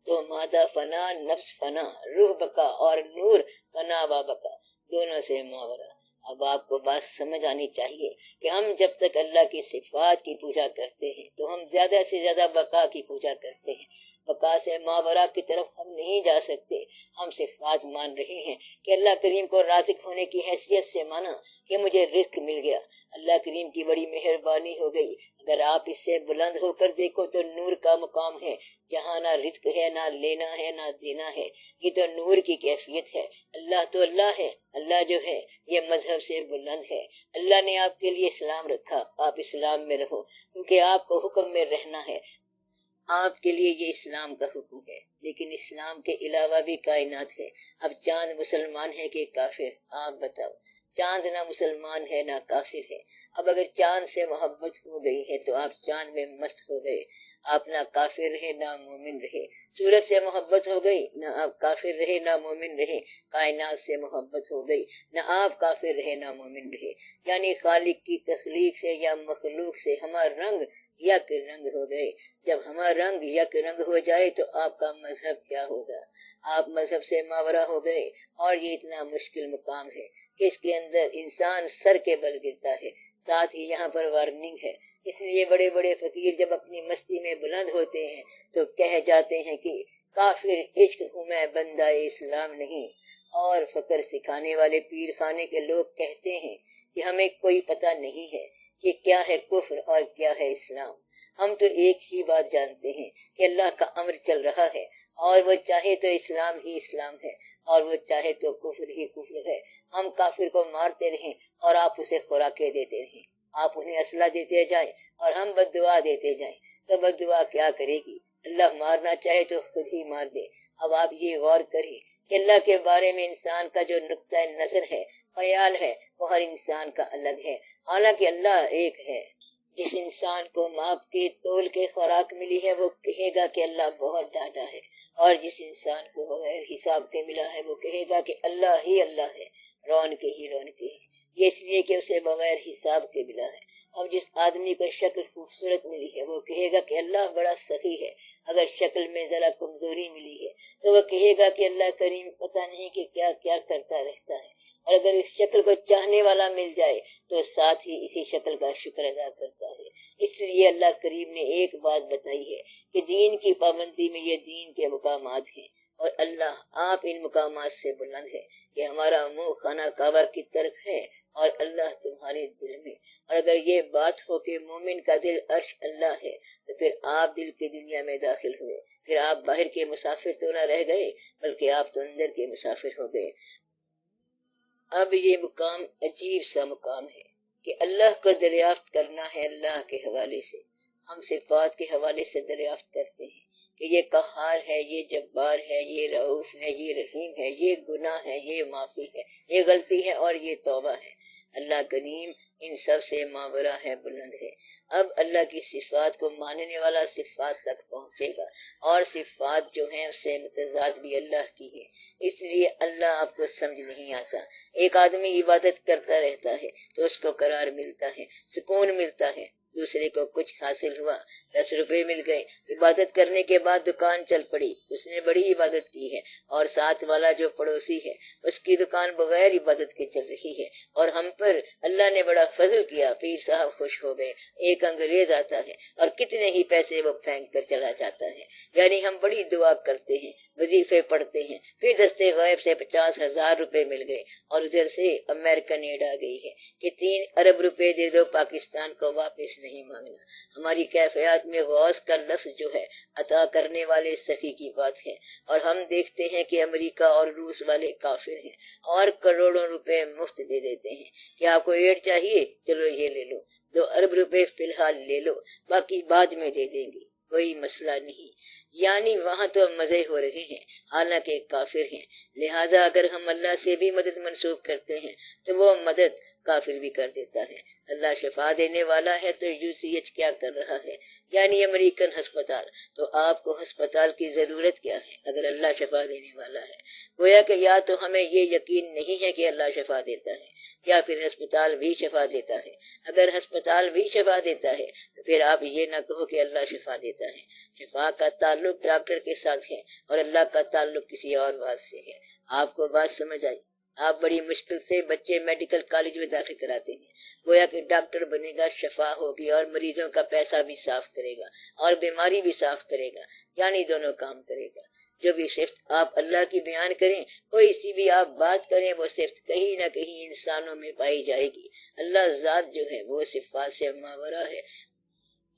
تو مادہ فنا، نفس فنا، روح بقا اور نور فنا و بقا، دونوں سے ماورا۔ اب آپ کو بات سمجھ آنی چاہیے کہ ہم جب تک اللہ کی صفات کی پوجا کرتے ہیں تو ہم زیادہ سے زیادہ بقا کی پوجا کرتے ہیں، بقا سے ماورا کی طرف ہم نہیں جا سکتے۔ ہم صفات مان رہے ہیں کہ اللہ کریم کو رازق ہونے کی حیثیت سے مانا کہ مجھے رزق مل گیا، اللہ کریم کی بڑی مہربانی ہو گئی۔ اگر آپ اس سے بلند ہو کر دیکھو تو نور کا مقام ہے، جہاں نہ رزق ہے، نہ لینا ہے، نہ دینا ہے، یہ تو نور کی کیفیت ہے۔ اللہ تو اللہ ہے، اللہ جو ہے یہ مذہب سے بلند ہے۔ اللہ نے آپ کے لیے اسلام رکھا، آپ اسلام میں رہو، کیونکہ آپ کو حکم میں رہنا ہے، آپ کے لیے یہ اسلام کا حکم ہے۔ لیکن اسلام کے علاوہ بھی کائنات ہے۔ اب چاند مسلمان ہے کہ کافر؟ آپ بتاؤ۔ چاند نہ مسلمان ہے نہ کافر ہے۔ اب اگر چاند سے محبت ہو گئی ہے تو آپ چاند میں مست ہو گئے، آپ نہ کافر رہے نہ مومن رہے۔ سورج سے محبت ہو گئی، نہ آپ کافر رہے نہ مومن رہے۔ کائنات سے محبت ہو گئی، نہ آپ کافر رہے نہ مومن رہے۔ یعنی خالق کی تخلیق سے یا مخلوق سے ہمارا رنگ یک رنگ ہو گئے۔ جب ہمارا رنگ یک رنگ ہو جائے تو آپ کا مذہب کیا ہوگا؟ آپ مذہب سے ماورا ہو گئے، اور یہ اتنا مشکل مقام ہے کہ اس کے اندر انسان سر کے بل گرتا ہے۔ ساتھ ہی یہاں پر وارننگ ہے، اس لیے بڑے بڑے فقیر جب اپنی مستی میں بلند ہوتے ہیں تو کہہ جاتے ہیں کہ کافر عشق ہوں میں بندہ اسلام نہیں، اور فقر سکھانے والے پیر خانے کے لوگ کہتے ہیں کہ ہمیں کوئی پتہ نہیں ہے کہ کیا ہے کفر اور کیا ہے اسلام۔ ہم تو ایک ہی بات جانتے ہیں کہ اللہ کا امر چل رہا ہے، اور وہ چاہے تو اسلام ہی اسلام ہے، اور وہ چاہے تو کفر ہی کفر ہے۔ ہم کافر کو مارتے رہیں اور آپ اسے خوراکیں دیتے رہیں، آپ انہیں اسلحہ دیتے جائیں اور ہم بد دعا دیتے جائیں، تو بد دعا کیا کرے گی؟ اللہ مارنا چاہے تو خود ہی مار دے۔ اب آپ یہ غور کریں کہ اللہ کے بارے میں انسان کا جو نقطۂ نظر ہے، خیال ہے، وہ ہر انسان کا الگ ہے، حالانکہ اللہ ایک ہے۔ جس انسان کو ماپ کے تول کے خوراک ملی ہے وہ کہے گا کہ اللہ بہت ڈاڈا ہے، اور جس انسان کو بغیر حساب کے ملا ہے وہ کہے گا کہ اللہ ہی اللہ ہے، رونق ہی رونق ہے۔ یہ اس لیے کہ اسے بغیر حساب کے ملا ہے۔ اور جس آدمی کو شکل خوبصورت ملی ہے وہ کہے گا کہ اللہ بڑا سخی ہے۔ اگر شکل میں ذرا کمزوری ملی ہے تو وہ کہے گا کہ اللہ کریم پتہ نہیں کہ کیا کیا کرتا رہتا ہے۔ اور اگر اس شکل کو چاہنے والا مل جائے تو ساتھ ہی اسی شکل کا شکر ادا کرتا ہے۔ اس لیے اللہ کریم نے ایک بات بتائی ہے کہ دین کی پابندی میں یہ دین کے مقامات ہیں، اور اللہ آپ ان مقامات سے بلند ہے کہ ہمارا منہ خانہ کعبہ کی طرف ہے اور اللہ تمہارے دل میں۔ اور اگر یہ بات ہو کہ مومن کا دل عرش اللہ ہے تو پھر آپ دل کی دنیا میں داخل ہوئے، پھر آپ باہر کے مسافر تو نہ رہ گئے بلکہ آپ تو اندر کے مسافر ہو گئے۔ اب یہ مقام عجیب سا مقام ہے کہ اللہ کو دریافت کرنا ہے اللہ کے حوالے سے۔ ہم صفات کے حوالے سے دریافت کرتے ہیں کہ یہ قہار ہے، یہ جبار ہے، یہ رؤوف ہے، یہ رحیم ہے، یہ گناہ ہے، یہ معافی ہے، یہ غلطی ہے اور یہ توبہ ہے۔ اللہ کریم ان سب سے ماورا ہے، بلند ہے۔ اب اللہ کی صفات کو ماننے والا صفات تک پہنچے گا، اور صفات جو ہیں اس سے متضاد بھی اللہ کی ہے، اس لیے اللہ آپ کو سمجھ نہیں آتا۔ ایک آدمی عبادت کرتا رہتا ہے تو اس کو قرار ملتا ہے، سکون ملتا ہے۔ دوسرے کو کچھ حاصل ہوا، 10 روپے مل گئے، عبادت کرنے کے بعد دکان چل پڑی، اس نے بڑی عبادت کی ہے، اور ساتھ والا جو پڑوسی ہے اس کی دکان بغیر عبادت کے چل رہی ہے، اور ہم پر اللہ نے بڑا فضل کیا، پیر صاحب خوش ہو گئے۔ ایک انگریز آتا ہے اور کتنے ہی پیسے وہ پھینک کر چلا جاتا ہے۔ یعنی ہم بڑی دعا کرتے ہیں، وظیفے پڑھتے ہیں، پھر دستے غیب سے 50,000 روپے مل گئے، اور ادھر سے امریکن ایڈ آ گئی ہے کہ 3 ارب روپے دے دو، پاکستان کو واپس نہیں مانگنا۔ ہماری کیفیات میں غوث کا لفظ جو ہے عطا کرنے والے سخی کی بات ہے، اور ہم دیکھتے ہیں کہ امریکہ اور روس والے کافر ہیں اور کروڑوں روپے مفت دے دیتے ہیں کہ آپ کو ایڈ چاہیے، چلو یہ لے لو، 2 ارب روپے فی الحال لے لو، باقی بعد میں دے دیں گے، کوئی مسئلہ نہیں۔ یعنی وہاں تو مزے ہو رہے ہیں، حالانکہ کافر ہیں۔ لہذا اگر ہم اللہ سے بھی مدد منسوخ کرتے ہیں تو وہ مدد کافر بھی کر دیتا ہے۔ اللہ شفا دینے والا ہے تو UCH کیا کر رہا ہے، یعنی امریکن ہسپتال، تو آپ کو ہسپتال کی ضرورت کیا ہے اگر اللہ شفا دینے والا ہے؟ گویا کہ یا تو ہمیں یہ یقین نہیں ہے کہ اللہ شفا دیتا ہے، یا پھر ہسپتال بھی شفا دیتا ہے۔ اگر ہسپتال بھی شفا دیتا ہے تو پھر آپ یہ نہ کہو کہ اللہ شفا دیتا ہے۔ شفا کا تعلق ڈاکٹر کے ساتھ ہے اور اللہ کا تعلق کسی اور بات سے ہے۔ آپ کو بات سمجھ آئی؟ آپ بڑی مشکل سے بچے میڈیکل کالج میں داخل کراتے ہیں، گویا کہ ڈاکٹر بنے گا، شفا ہوگی اور مریضوں کا پیسہ بھی صاف کرے گا اور بیماری بھی صاف کرے گا، یعنی دونوں کام کرے گا۔ جو بھی صفت آپ اللہ کی بیان کریں، کوئی سی بھی آپ بات کریں، وہ صفت کہیں نہ کہیں انسانوں میں پائی جائے گی۔ اللہ ذات جو ہے وہ صفات سے ماورا ہے۔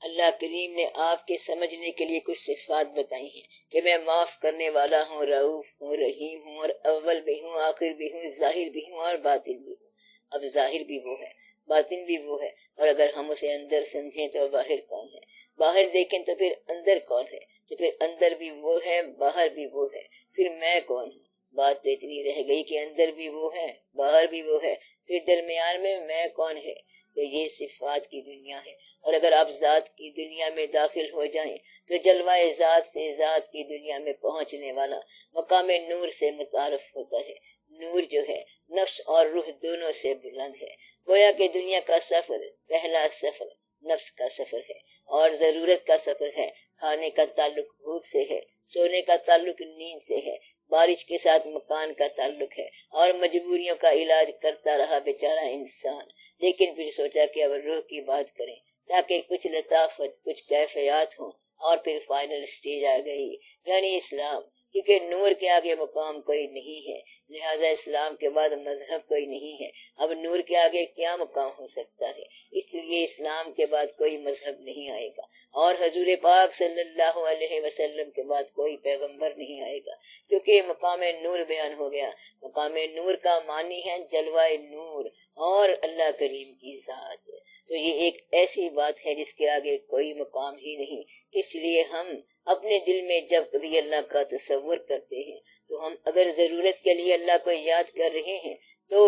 اللہ کریم نے آپ کے سمجھنے کے لیے کچھ صفات بتائی ہیں کہ میں معاف کرنے والا ہوں، رؤوف ہوں، رحیم ہوں، اور اول بھی ہوں، آخر بھی ہوں، ظاہر بھی ہوں اور باطن بھی ہوں۔ اب ظاہر بھی وہ ہے، باطن بھی وہ ہے، اور اگر ہم اسے اندر سمجھیں تو باہر کون ہے، باہر دیکھیں تو پھر اندر کون ہے، تو پھر اندر بھی وہ ہے، باہر بھی وہ ہے، پھر میں کون ہوں؟ بات تو اتنی رہ گئی کہ اندر بھی وہ ہے، باہر بھی وہ ہے، پھر درمیان میں کون ہے؟ تو یہ صفات کی دنیا ہے۔ اور اگر آپ ذات کی دنیا میں داخل ہو جائیں تو جلوائے ذات سے ذات کی دنیا میں پہنچنے والا مقام نور سے متعارف ہوتا ہے۔ نور جو ہے نفس اور روح دونوں سے بلند ہے۔ گویا کہ دنیا کا سفر، پہلا سفر نفس کا سفر ہے اور ضرورت کا سفر ہے۔ کھانے کا تعلق بھوک سے ہے، سونے کا تعلق نیند سے ہے، بارش کے ساتھ مکان کا تعلق ہے، اور مجبوریوں کا علاج کرتا رہا بیچارہ انسان، لیکن پھر سوچا کہ اب روح کی بات کریں تاکہ کچھ لطافت، کچھ کیفیات ہوں، اور پھر فائنل سٹیج آ گئی، یعنی اسلام، کیونکہ نور کے آگے مقام کوئی نہیں ہے، لہذا اسلام کے بعد مذہب کوئی نہیں ہے۔ اب نور کے آگے کیا مقام ہو سکتا ہے؟ اس لیے اسلام کے بعد کوئی مذہب نہیں آئے گا، اور حضور پاک صلی اللہ علیہ وسلم کے بعد کوئی پیغمبر نہیں آئے گا، کیونکہ مقام نور بیان ہو گیا۔ مقام نور کا معنی ہے جلوہ نور اور اللہ کریم کی ذات۔ تو یہ ایک ایسی بات ہے جس کے آگے کوئی مقام ہی نہیں۔ اس لیے ہم اپنے دل میں جب کبھی اللہ کا تصور کرتے ہیں تو ہم اگر ضرورت کے لیے اللہ کو یاد کر رہے ہیں تو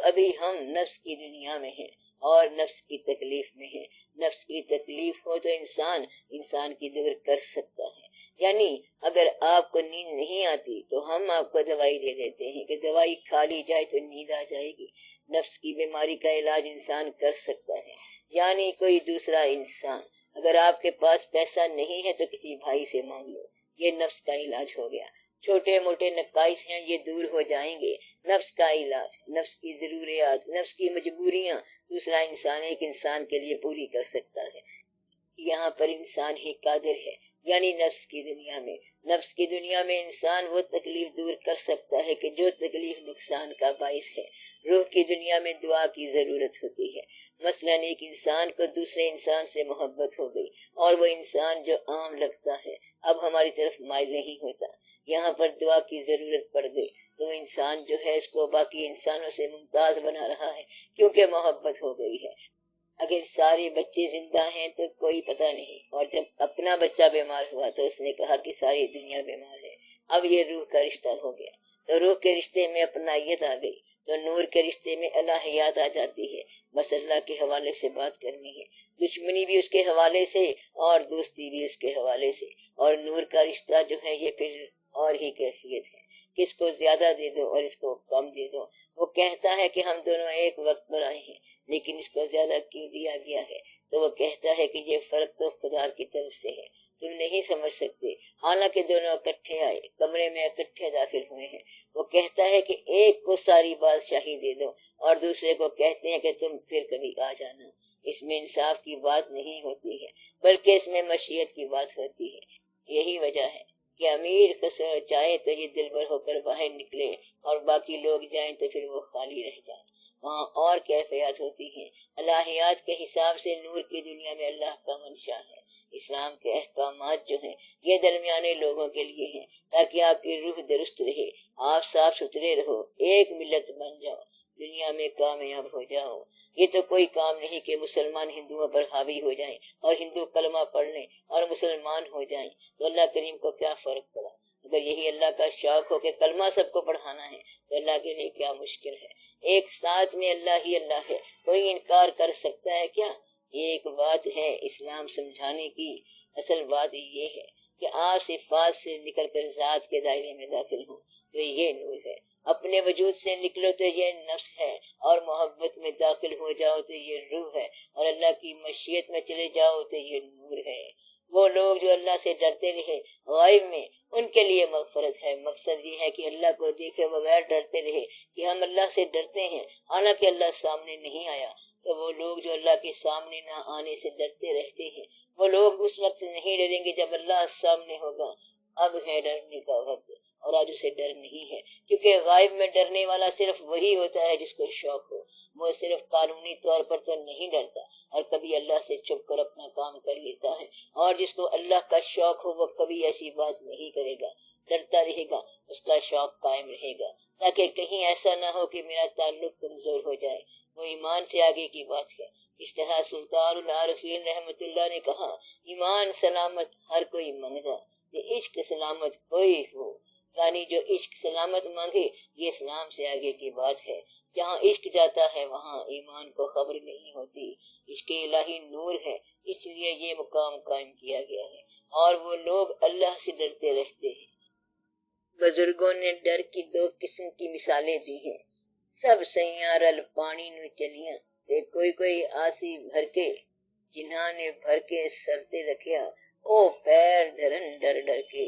ابھی ہم نفس کی دنیا میں ہیں اور نفس کی تکلیف میں ہیں۔ نفس کی تکلیف ہو تو انسان کی دور کر سکتا ہے، یعنی اگر آپ کو نیند نہیں آتی تو ہم آپ کو دوائی دے دیتے ہیں کہ دوائی کھا لی جائے تو نیند آ جائے گی۔ نفس کی بیماری کا علاج انسان کر سکتا ہے، یعنی کوئی دوسرا انسان۔ اگر آپ کے پاس پیسہ نہیں ہے تو کسی بھائی سے مانگ لو، یہ نفس کا علاج ہو گیا۔ چھوٹے موٹے نقائص ہیں یہ دور ہو جائیں گے۔ نفس کا علاج، نفس کی ضروریات، نفس کی مجبوریاں دوسرا انسان ایک انسان کے لیے پوری کر سکتا ہے۔ یہاں پر انسان ہی قادر ہے یعنی نفس کی دنیا میں۔ نفس کی دنیا میں انسان وہ تکلیف دور کر سکتا ہے کہ جو تکلیف نقصان کا باعث ہے۔ روح کی دنیا میں دعا کی ضرورت ہوتی ہے۔ مثلا ایک انسان کو دوسرے انسان سے محبت ہو گئی اور وہ انسان جو عام لگتا ہے اب ہماری طرف مائل نہیں ہوتا، یہاں پر دعا کی ضرورت پڑ گئی تو وہ انسان جو ہے اس کو باقی انسانوں سے ممتاز بنا رہا ہے کیونکہ محبت ہو گئی ہے۔ اگر سارے بچے زندہ ہیں تو کوئی پتہ نہیں، اور جب اپنا بچہ بیمار ہوا تو اس نے کہا کہ ساری دنیا بیمار ہے۔ اب یہ روح کا رشتہ ہو گیا، تو روح کے رشتے میں اپنائیت آ گئی، تو نور کے رشتے میں الہیات آ جاتی ہے۔ بس اللہ کے حوالے سے بات کرنی ہے، دشمنی بھی اس کے حوالے سے اور دوستی بھی اس کے حوالے سے۔ اور نور کا رشتہ جو ہے یہ پھر اور ہی کیفیت ہے، کس کو زیادہ دے دو اور اس کو کم دے دو۔ وہ کہتا ہے کہ ہم دونوں ایک وقت پر آئے ہیں لیکن اس کو زیادہ کیوں دیا گیا ہے، تو وہ کہتا ہے کہ یہ فرق تو خدا کی طرف سے ہے، تم نہیں سمجھ سکتے، حالانکہ دونوں اکٹھے آئے، کمرے میں اکٹھے داخل ہوئے ہیں۔ وہ کہتا ہے کہ ایک کو ساری بادشاہی دے دو اور دوسرے کو کہتے ہیں کہ تم پھر کبھی آ جانا۔ اس میں انصاف کی بات نہیں ہوتی ہے بلکہ اس میں مشیت کی بات ہوتی ہے۔ یہی وجہ ہے کہ امیر خسرو چاہے تو یہ دل بھر ہو کر باہر نکلے اور باقی لوگ جائیں تو پھر وہ خالی رہ جائیں۔ وہاں اور کیفیات ہوتی ہیں۔ الہیات کے حساب سے نور کی دنیا میں اللہ کا منشا ہے۔ اسلام کے احکامات جو ہیں یہ درمیانے لوگوں کے لیے ہیں تاکہ آپ کی روح درست رہے، آپ صاف ستھرے رہو، ایک ملت بن جاؤ، دنیا میں کامیاب ہو جاؤ۔ یہ تو کوئی کام نہیں کہ مسلمان ہندوؤں پر حاوی ہو جائیں اور ہندو کلمہ پڑھ لیں اور مسلمان ہو جائیں، تو اللہ کریم کو کیا فرق پڑا؟ اگر یہی اللہ کا شوق ہو کہ کلمہ سب کو پڑھانا ہے تو اللہ کے لیے کیا مشکل ہے؟ ایک ساتھ میں اللہ ہی اللہ ہے، کوئی انکار کر سکتا ہے کیا؟ یہ ایک بات ہے اسلام سمجھانے کی۔ اصل بات یہ ہے کہ آپ صفات سے نکل کر ذات کے دائرے میں داخل ہوں تو یہ نور ہے، اپنے وجود سے نکلو تو یہ نفس ہے، اور محبت میں داخل ہو جاؤ تو یہ روح ہے، اور اللہ کی مشیت میں چلے جاؤ تو یہ نور ہے۔ وہ لوگ جو اللہ سے ڈرتے رہے غائب میں ان کے لیے مغفرت ہے۔ مقصد یہ ہے کہ اللہ کو دیکھے بغیر ڈرتے رہے کہ ہم اللہ سے ڈرتے ہیں حالانکہ اللہ سامنے نہیں آیا، تو وہ لوگ جو اللہ کے سامنے نہ آنے سے ڈرتے رہتے ہیں وہ لوگ اس وقت نہیں ڈریں گے جب اللہ سامنے ہوگا۔ اب ہے ڈرنے کا وقت اور آج اسے ڈر نہیں ہے، کیونکہ غائب میں ڈرنے والا صرف وہی ہوتا ہے جس کو شوق ہو۔ وہ صرف قانونی طور پر تو نہیں ڈرتا اور کبھی اللہ سے چھپ کر اپنا کام کر لیتا ہے، اور جس کو اللہ کا شوق ہو وہ کبھی ایسی بات نہیں کرے گا، ڈرتا رہے گا، اس کا شوق قائم رہے گا تاکہ کہیں ایسا نہ ہو کہ میرا تعلق کمزور ہو جائے۔ وہ ایمان سے آگے کی بات ہے۔ اس طرح سلطان العارفین رحمت اللہ نے کہا، ایمان سلامت ہر کوئی منگا، یہ عشق سلامت کوئی ہو، یعنی جو عشق سلامت مانگے، یہ اسلام سے آگے کی بات ہے۔ جہاں عشق جاتا ہے وہاں ایمان کو خبر نہیں ہوتی۔ عشق الہی نور ہے، اس لیے یہ مقام قائم کیا گیا ہے، اور وہ لوگ اللہ سے ڈرتے رہتے ہیں۔ بزرگوں نے ڈر کی دو قسم کی مثالیں دی ہیں۔ سب سیاں رل پانی نو چلیاں تے کوئی آسی بھر کے، جنہاں نے بھر کے سرتے رکھیا او پیر دھرن ڈر ڈر کے،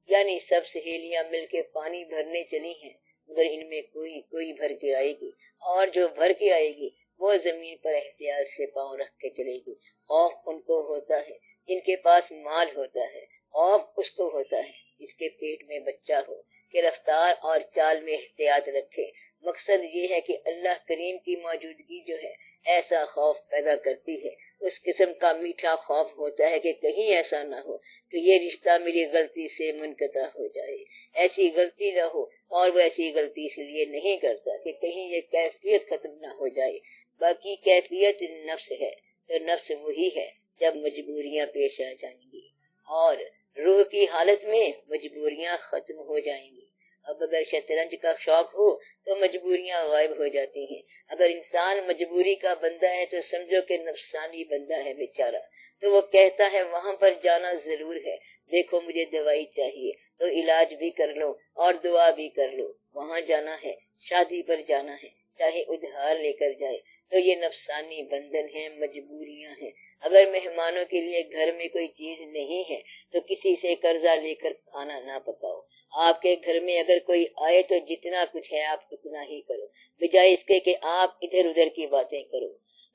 یعنی سب سہیلیاں مل کے پانی بھرنے چلی ہیں مگر ان میں کوئی بھر کے آئے گی، اور جو بھر کے آئے گی وہ زمین پر احتیاط سے پاؤں رکھ کے چلے گی۔ خوف ان کو ہوتا ہے جن کے پاس مال ہوتا ہے، خوف اس کو ہوتا ہے جس کے پیٹ میں بچہ ہو کہ رفتار اور چال میں احتیاط رکھے۔ مقصد یہ ہے کہ اللہ کریم کی موجودگی جو ہے ایسا خوف پیدا کرتی ہے، اس قسم کا میٹھا خوف ہوتا ہے کہ کہیں ایسا نہ ہو کہ یہ رشتہ میری غلطی سے منقطع ہو جائے، ایسی غلطی نہ ہو۔ اور وہ ایسی غلطی اس لیے نہیں کرتا کہ کہیں یہ کیفیت ختم نہ ہو جائے۔ باقی کیفیت نفس ہے، تو نفس وہی ہے جب مجبوریاں پیش آ جائیں گی، اور روح کی حالت میں مجبوریاں ختم ہو جائیں گی۔ اب اگر شطرنج کا شوق ہو تو مجبوریاں غائب ہو جاتی ہیں۔ اگر انسان مجبوری کا بندہ ہے تو سمجھو کہ نفسانی بندہ ہے بیچارہ، تو وہ کہتا ہے وہاں پر جانا ضرور ہے، دیکھو مجھے دوائی چاہیے تو علاج بھی کر لو اور دعا بھی کر لو، وہاں جانا ہے، شادی پر جانا ہے، چاہے ادھار لے کر جائے، تو یہ نفسانی بندھن ہیں، مجبوریاں ہیں۔ اگر مہمانوں کے لیے گھر میں کوئی چیز نہیں ہے تو کسی سے قرضہ لے کر کھانا نہ پکاؤ۔ آپ کے گھر میں اگر کوئی آئے تو جتنا کچھ ہے آپ اتنا ہی کرو، بجائے اس کے کہ آپ ادھر ادھر کی باتیں کرو۔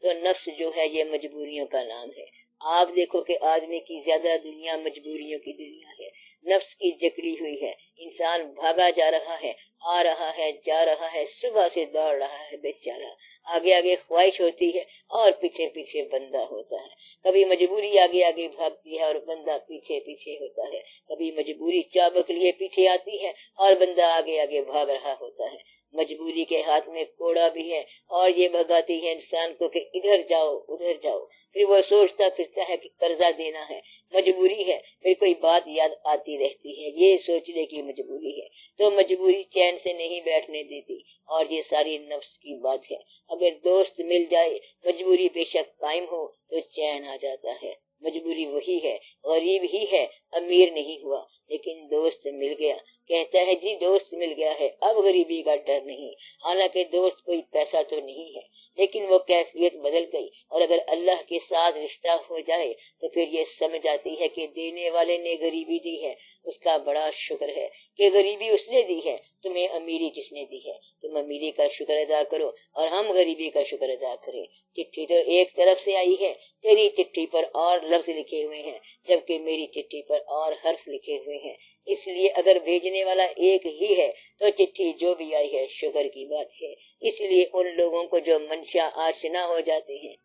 تو نفس جو ہے یہ مجبوریوں کا نام ہے، آپ دیکھو کہ آدمی کی زیادہ دنیا مجبوریوں کی دنیا ہے، نفس کی جکڑی ہوئی ہے، انسان بھاگا جا رہا ہے، آ رہا ہے، جا رہا ہے، صبح سے دوڑ رہا ہے بیچارہ، آگے آگے خواہش ہوتی ہے اور پیچھے پیچھے بندہ ہوتا ہے، کبھی مجبوری آگے آگے بھاگتی ہے اور بندہ پیچھے پیچھے ہوتا ہے، کبھی مجبوری چابک لیے پیچھے آتی ہے اور بندہ آگے آگے بھاگ رہا ہوتا ہے، مجبوری کے ہاتھ میں کوڑا بھی ہے اور یہ بھگاتی ہے انسان کو کہ ادھر جاؤ ادھر جاؤ، پھر وہ سوچتا پھرتا ہے کہ قرضہ دینا ہے، مجبوری ہے، پھر کوئی بات یاد آتی رہتی ہے، یہ سوچنے کی مجبوری ہے، تو مجبوری چین سے نہیں بیٹھنے دیتی، اور یہ ساری نفس کی بات ہے، اگر دوست مل جائے مجبوری بے شک قائم ہو تو چین آ جاتا ہے، مجبوری وہی ہے، غریب ہی ہے، امیر نہیں ہوا، لیکن دوست مل گیا، کہتا ہے جی دوست مل گیا ہے، اب غریبی کا ڈر نہیں، حالانکہ دوست کوئی پیسہ تو نہیں ہے، لیکن وہ کیفیت بدل گئی، اور اگر اللہ کے ساتھ رشتہ ہو جائے تو پھر یہ سمجھ آتی ہے کہ دینے والے نے غریبی دی ہے، اس کا بڑا شکر ہے کہ غریبی اس نے دی ہے، تمہیں امیری جس نے دی ہے، تم امیری کا شکر ادا کرو اور ہم غریبی کا شکر ادا کریں، چٹھی تو ایک طرف سے آئی ہے، تیری چٹھی پر اور لفظ لکھے ہوئے ہیں جبکہ میری چٹھی پر اور حرف لکھے ہوئے ہیں، اس لیے اگر بھیجنے والا ایک ہی ہے تو چٹھی جو بھی آئی ہے شکر کی بات ہے، اس لیے ان لوگوں کو جو منشا آشنا ہو جاتے ہیں،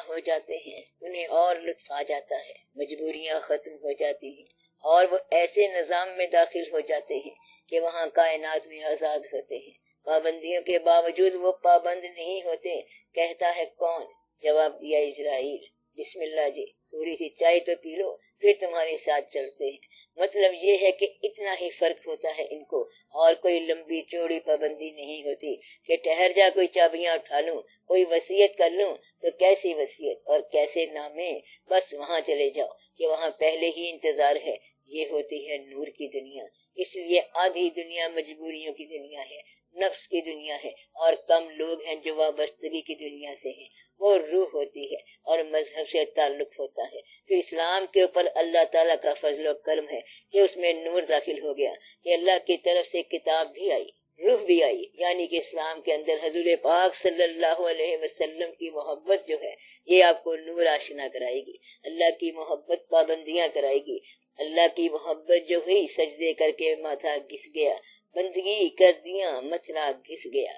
ہو جاتے ہیں انہیں اور لطف آ جاتا ہے، مجبوریاں ختم ہو جاتی ہیں اور وہ ایسے نظام میں داخل ہو جاتے ہیں کہ وہاں کائنات میں آزاد ہوتے ہیں، پابندیوں کے باوجود وہ پابند نہیں ہوتے، کہتا ہے کون؟ جواب دیا اسرائیل، بسم اللہ جی، تھوڑی سی چائے تو پی لو پھر تمہارے ساتھ چلتے ہیں، مطلب یہ ہے کہ اتنا ہی فرق ہوتا ہے ان کو، اور کوئی لمبی چوڑی پابندی نہیں ہوتی کہ ٹھہر جا کوئی چابیاں اٹھا لوں، کوئی وصیت کر لوں تو کیسی وصیت اور کیسے نامے، بس وہاں چلے جاؤ کہ وہاں پہلے ہی انتظار ہے، یہ ہوتی ہے نور کی دنیا، اس لیے آدھی دنیا مجبوریوں کی دنیا ہے، نفس کی دنیا ہے، اور کم لوگ ہیں جو وابستگی کی دنیا سے ہیں، وہ روح ہوتی ہے اور مذہب سے تعلق ہوتا ہے، پھر اسلام کے اوپر اللہ تعالیٰ کا فضل و کرم ہے کہ اس میں نور داخل ہو گیا، کہ اللہ کی طرف سے کتاب بھی آئی، روح بھی آئی، یعنی کہ اسلام کے اندر حضور پاک صلی اللہ علیہ وسلم کی محبت جو ہے یہ آپ کو نور آشنا کرائے گی، اللہ کی محبت پابندیاں کرائے گی، اللہ کی محبت جو ہوئی سجدے کر کے ماتھا گھس گیا، بندگی کر دیا متھرا گھس گیا،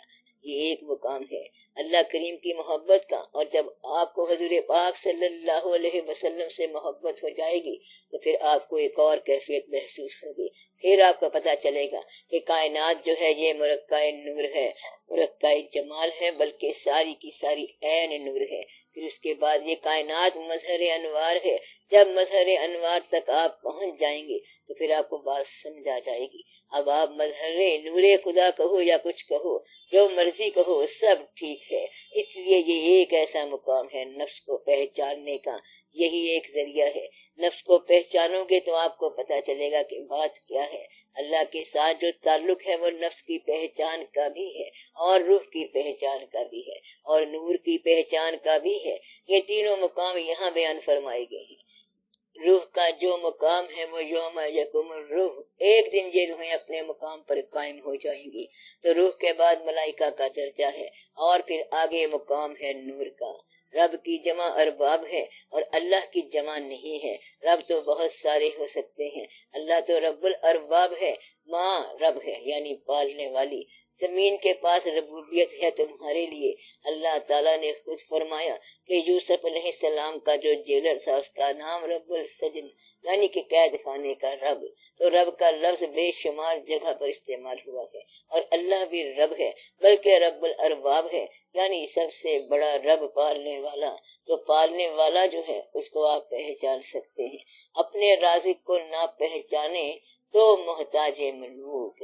یہ ایک مقام ہے اللہ کریم کی محبت کا، اور جب آپ کو حضور پاک صلی اللہ علیہ وسلم سے محبت ہو جائے گی تو پھر آپ کو ایک اور کیفیت محسوس ہوگی، پھر آپ کو پتہ چلے گا کہ کائنات جو ہے یہ مرقع نور ہے، مرقع جمال ہے، بلکہ ساری کی ساری عین نور ہے، پھر اس کے بعد یہ کائنات مظہر انوار ہے، جب مظہر انوار تک آپ پہنچ جائیں گے تو پھر آپ کو بات سمجھ آ جائے گی، اب آپ مظہر نور خدا کہو یا کچھ کہو، جو مرضی کہو سب ٹھیک ہے، اس لیے یہ ایک ایسا مقام ہے نفس کو پہچاننے کا، یہی ایک ذریعہ ہے، نفس کو پہچانو گے تو آپ کو پتہ چلے گا کہ بات کیا ہے، اللہ کے ساتھ جو تعلق ہے وہ نفس کی پہچان کا بھی ہے اور روح کی پہچان کا بھی ہے اور نور کی پہچان کا بھی ہے، یہ تینوں مقام یہاں بیان فرمائے گئے ہیں، روح کا جو مقام ہے وہ یوم یقوم الروح، ایک دن یہ روحیں اپنے مقام پر قائم ہو جائیں گی، تو روح کے بعد ملائکہ کا درجہ ہے اور پھر آگے مقام ہے نور کا، رب کی جمع ارباب ہے اور اللہ کی جمع نہیں ہے، رب تو بہت سارے ہو سکتے ہیں، اللہ تو رب الارباب ہے، ماں رب ہے یعنی پالنے والی، زمین کے پاس ربوبیت ہے تمہارے لیے، اللہ تعالیٰ نے خود فرمایا کہ یوسف علیہ السلام کا جو جیلر تھا اس کا نام رب السجن یعنی کہ قید خانے کا رب، تو رب کا لفظ بے شمار جگہ پر استعمال ہوا ہے، اور اللہ بھی رب ہے بلکہ رب الارباب ہے یعنی سب سے بڑا رب پالنے والا، تو پالنے والا جو ہے اس کو آپ پہچان سکتے ہیں، اپنے رازق کو نہ پہچانے تو محتاج ملوک،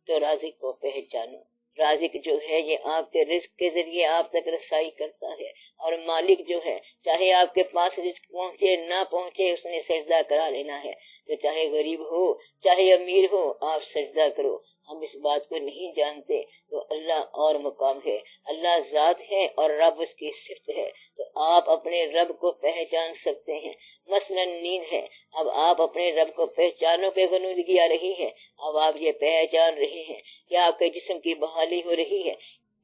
تو رازق کو پہچانو، رازق جو ہے یہ آپ کے رزق کے ذریعے آپ تک رسائی کرتا ہے، اور مالک جو ہے چاہے آپ کے پاس رزق پہنچے نہ پہنچے اس نے سجدہ کرا لینا ہے، تو چاہے غریب ہو چاہے امیر ہو آپ سجدہ کرو، ہم اس بات کو نہیں جانتے تو اللہ اور مقام ہے، اللہ ذات ہے اور رب اس کی صفت ہے، تو آپ اپنے رب کو پہچان سکتے ہیں، مثلا نیند ہے، اب آپ اپنے رب کو پہچانو کہ غنودگی آ رہی ہے، اب آپ یہ پہچان رہے ہیں کہ آپ کے جسم کی بحالی ہو رہی ہے،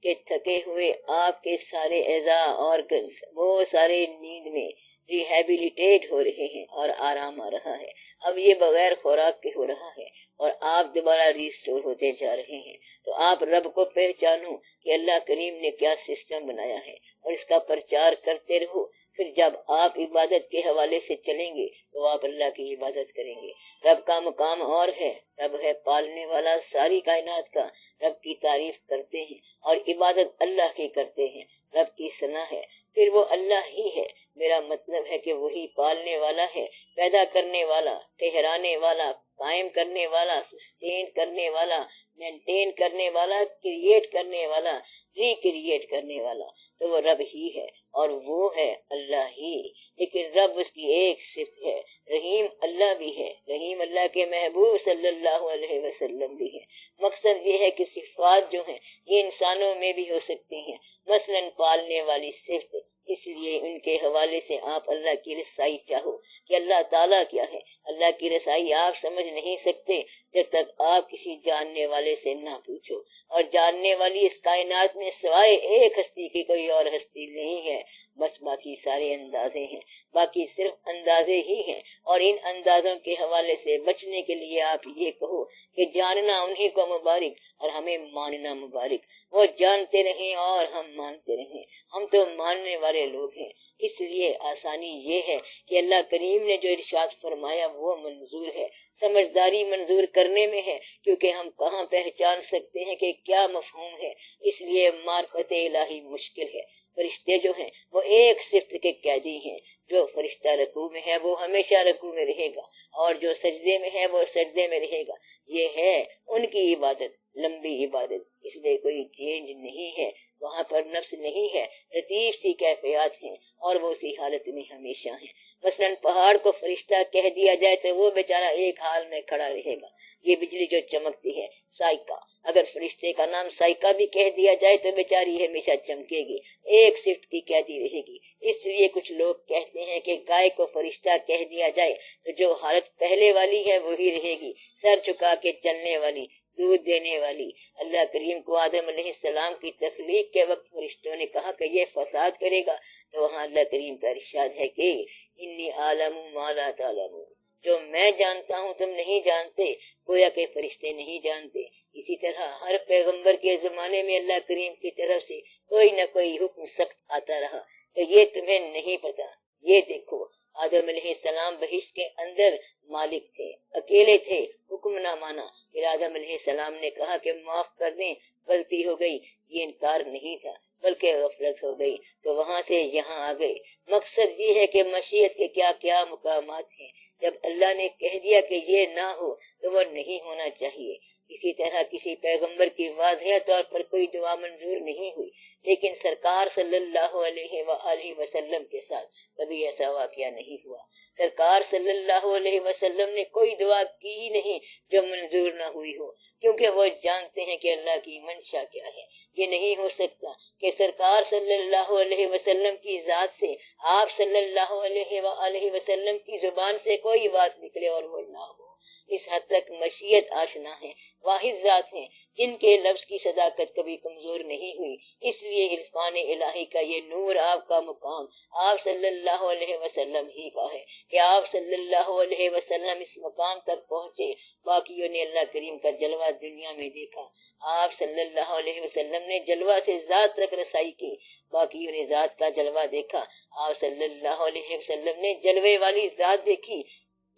کہ تھکے ہوئے آپ کے سارے اعضاء آرگنز وہ سارے نیند میں ریہیبلیٹیٹ ہو رہے ہیں اور آرام آ رہا ہے. اب یہ بغیر خوراک کے ہو رہا ہے اور آپ دوبارہ ریسٹور ہوتے جا رہے ہیں. تو آپ رب کو پہچانو کہ اللہ کریم نے کیا سسٹم بنایا ہے اور اس کا پرچار کرتے رہو. پھر جب آپ عبادت کے حوالے سے چلیں گے تو آپ اللہ کی عبادت کریں گے. رب کا مقام اور ہے. رب ہے پالنے والا ساری کائنات کا. رب کی تعریف کرتے ہیں اور عبادت اللہ کی کرتے ہیں. رب کی ثنا ہے پھر وہ اللہ ہی ہے. میرا مطلب ہے کہ وہی پالنے والا ہے، پیدا کرنے والا، ٹھہرانے والا، قائم کرنے والا، سسٹین کرنے والا، مینٹین کرنے والا، کریٹ کرنے والا، ریکریٹ کرنے والا. تو وہ رب ہی ہے اور وہ ہے اللہ ہی. لیکن رب اس کی ایک صفت ہے. رحیم اللہ بھی ہے. رحیم اللہ کے محبوب صلی اللہ علیہ وسلم بھی ہے. مقصد یہ ہے کہ صفات جو ہیں یہ انسانوں میں بھی ہو سکتی ہیں. مثلا پالنے والی صفت، اس لیے ان کے حوالے سے آپ اللہ کی رسائی چاہو کہ اللہ تعالیٰ کیا ہے. اللہ کی رسائی آپ سمجھ نہیں سکتے جب تک آپ کسی جاننے والے سے نہ پوچھو. اور جاننے والی اس کائنات میں سوائے ایک ہستی کی کوئی اور ہستی نہیں ہے. بس باقی سارے اندازے ہیں، باقی صرف اندازے ہی ہیں. اور ان اندازوں کے حوالے سے بچنے کے لیے آپ یہ کہو کہ جاننا انہی کو مبارک اور ہمیں ماننا مبارک. وہ جانتے رہیں اور ہم مانتے رہیں. ہم تو ماننے والے لوگ ہیں. اس لیے آسانی یہ ہے کہ اللہ کریم نے جو ارشاد فرمایا وہ منظور ہے. سمجھداری منظور کرنے میں ہے، کیونکہ ہم کہاں پہچان سکتے ہیں کہ کیا مفہوم ہے. اس لیے معرفت الہی مشکل ہے. فرشتے جو ہیں وہ ایک صفت کے قیدی ہیں. جو فرشتہ رکوع میں ہے وہ ہمیشہ رکوع میں رہے گا اور جو سجدے میں ہے وہ سجدے میں رہے گا. یہ ہے ان کی عبادت، لمبی عبادت. اس میں کوئی چینج نہیں ہے. وہاں پر نفس نہیں ہے. لطیف سی کیفیات ہیں اور وہ اسی حالت میں ہمیشہ ہیں. مثلا پہاڑ کو فرشتہ کہہ دیا جائے تو وہ بیچارہ ایک حال میں کھڑا رہے گا. یہ بجلی جو چمکتی ہے سائیکا، اگر فرشتے کا نام سائیکا بھی کہہ دیا جائے تو بیچاری ہمیشہ چمکے گی، ایک صفت کی قیدی رہے گی. اس لیے کچھ لوگ کہتے ہیں کہ گائے کو فرشتہ کہہ دیا جائے تو جو حالت پہلے والی ہے وہی رہے گی، سر چکا کے چلنے والی، دودھ دینے والی. اللہ کریم کو آدم علیہ السلام کی تخلیق کے وقت فرشتوں نے کہا کہ یہ فساد کرے گا، تو وہاں اللہ کریم کا ارشاد ہے کہ انی عالم ما لا تعلمون، جو میں جانتا ہوں تم نہیں جانتے، گویا کہ فرشتے نہیں جانتے. اسی طرح ہر پیغمبر کے زمانے میں اللہ کریم کی طرف سے کوئی نہ کوئی حکم سخت آتا رہا کہ یہ تمہیں نہیں پتا. یہ دیکھو آدم علیہ السلام بہشت کے اندر مالک تھے، اکیلے تھے، حکم نہ مانا. پھر آدم علیہ السلام نے کہا کہ معاف کر دیں، غلطی ہو گئی. یہ انکار نہیں تھا بلکہ غفلت ہو گئی، تو وہاں سے یہاں آ گئے. مقصد یہ ہے کہ مشیت کے کیا کیا مقامات ہیں. جب اللہ نے کہہ دیا کہ یہ نہ ہو تو وہ نہیں ہونا چاہیے. اسی طرح کسی پیغمبر کی واضح طور پر کوئی دعا منظور نہیں ہوئی، لیکن سرکار صلی اللہ علیہ وآلہ وسلم کے ساتھ کبھی ایسا واقعہ نہیں ہوا. سرکار صلی اللہ علیہ وسلم نے کوئی دعا کی نہیں جو منظور نہ ہوئی ہو، کیونکہ وہ جانتے ہیں کہ اللہ کی منشا کیا ہے. یہ نہیں ہو سکتا کہ سرکار صلی اللہ علیہ وسلم کی ذات سے، آپ صلی اللہ علیہ وآلہ وسلم کی زبان سے کوئی بات نکلے اور وہ نہ ہو. اس حد تک مشیت آشنا ہے. واحد ذات ہیں جن کے لفظ کی صداقت کبھی کمزور نہیں ہوئی. اس لیے عرفان الہی کا یہ نور آپ کا مقام آپ صلی اللہ علیہ وسلم ہی کا ہے کہ آپ صلی اللہ علیہ وسلم اس مقام تک پہنچے. باقیوں نے اللہ کریم کا جلوہ دنیا میں دیکھا، آپ صلی اللہ علیہ وسلم نے جلوہ سے ذات تک رسائی کی. باقیوں نے ذات کا جلوہ دیکھا، آپ صلی اللہ علیہ وسلم نے جلوے والی ذات دیکھی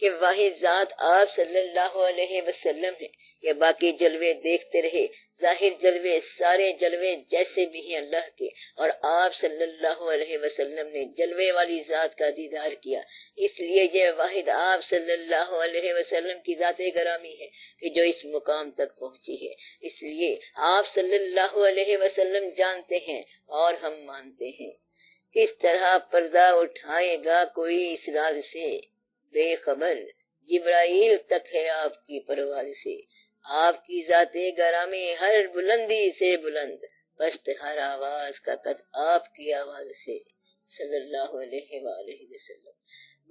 کہ واحد ذات آپ صلی اللہ علیہ وسلم ہے. کہ باقی جلوے دیکھتے رہے، ظاہر جلوے، سارے جلوے جیسے بھی ہیں اللہ کے، اور آپ صلی اللہ علیہ وسلم نے جلوے والی ذات کا دیدار کیا. اس لیے یہ واحد آپ صلی اللہ علیہ وسلم کی ذات گرامی ہے کہ جو اس مقام تک پہنچی ہے. اس لیے آپ صلی اللہ علیہ وسلم جانتے ہیں اور ہم مانتے ہیں. کس طرح پردہ اٹھائے گا کوئی اس راز سے، بے خبر جبرائیل تک ہے آپ کی پرواز سے. آپ کی ذات گرامی ہر بلندی سے بلند، پست ہر آواز کا قد آپ کی آواز سے، صلی اللہ علیہ وآلہ وسلم.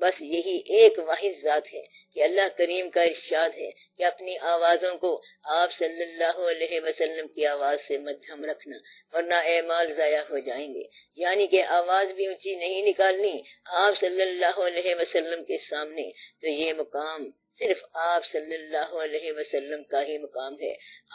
بس یہی ایک واحد ذات ہے کہ اللہ کریم کا ارشاد ہے کہ اپنی آوازوں کو آپ صلی اللہ علیہ وسلم کی آواز سے مدھم رکھنا ورنہ اعمال ضائع ہو جائیں گے، یعنی کہ آواز بھی اونچی نہیں نکالنی آپ صلی اللہ علیہ وسلم کے سامنے، تو یہ مقام صرف آپ صلی اللہ علیہ وسلم کا ہی مقام ہے۔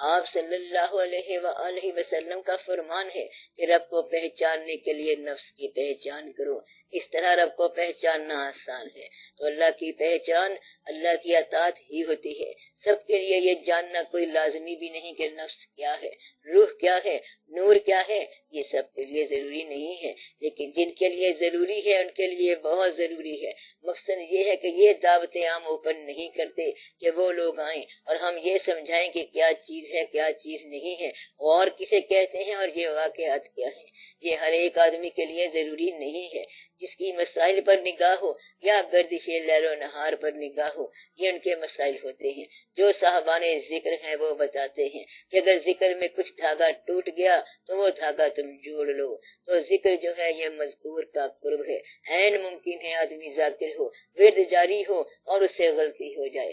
آپ صلی اللہ علیہ وآلہ وسلم کا فرمان ہے کہ رب کو پہچاننے کے لیے نفس کی پہچان کرو، اس طرح رب کو پہچاننا آسان ہے۔ تو اللہ کی پہچان اللہ کی اطاعت ہی ہوتی ہے۔ سب کے لیے یہ جاننا کوئی لازمی بھی نہیں کہ نفس کیا ہے، روح کیا ہے، نور کیا ہے، یہ سب کے لیے ضروری نہیں ہے، لیکن جن کے لیے ضروری ہے ان کے لیے بہت ضروری ہے۔ مقصد یہ ہے کہ یہ دعوت عام اوپن نہیں کرتے کہ وہ لوگ آئیں اور ہم یہ سمجھائیں کہ کیا چیز ہے کیا چیز نہیں ہے، اور کسے کہتے ہیں اور یہ واقعات کیا ہے۔ یہ ہر ایک آدمی کے لیے ضروری نہیں ہے۔ جس کی مسائل پر نگاہ ہو یا گردش لیل و نہار پر نگاہ ہو، یہ ان کے مسائل ہوتے ہیں۔ جو صاحبان ذکر ہیں وہ بتاتے ہیں کہ اگر ذکر میں کچھ دھاگا ٹوٹ گیا تو وہ دھاگا تم جوڑ لو۔ تو ذکر جو ہے یہ مذکور کا قرب ہے۔ عین ممکن ہے آدمی ذاکر ہو، ورد جاری ہو اور اس سے غلطی ہو جائے،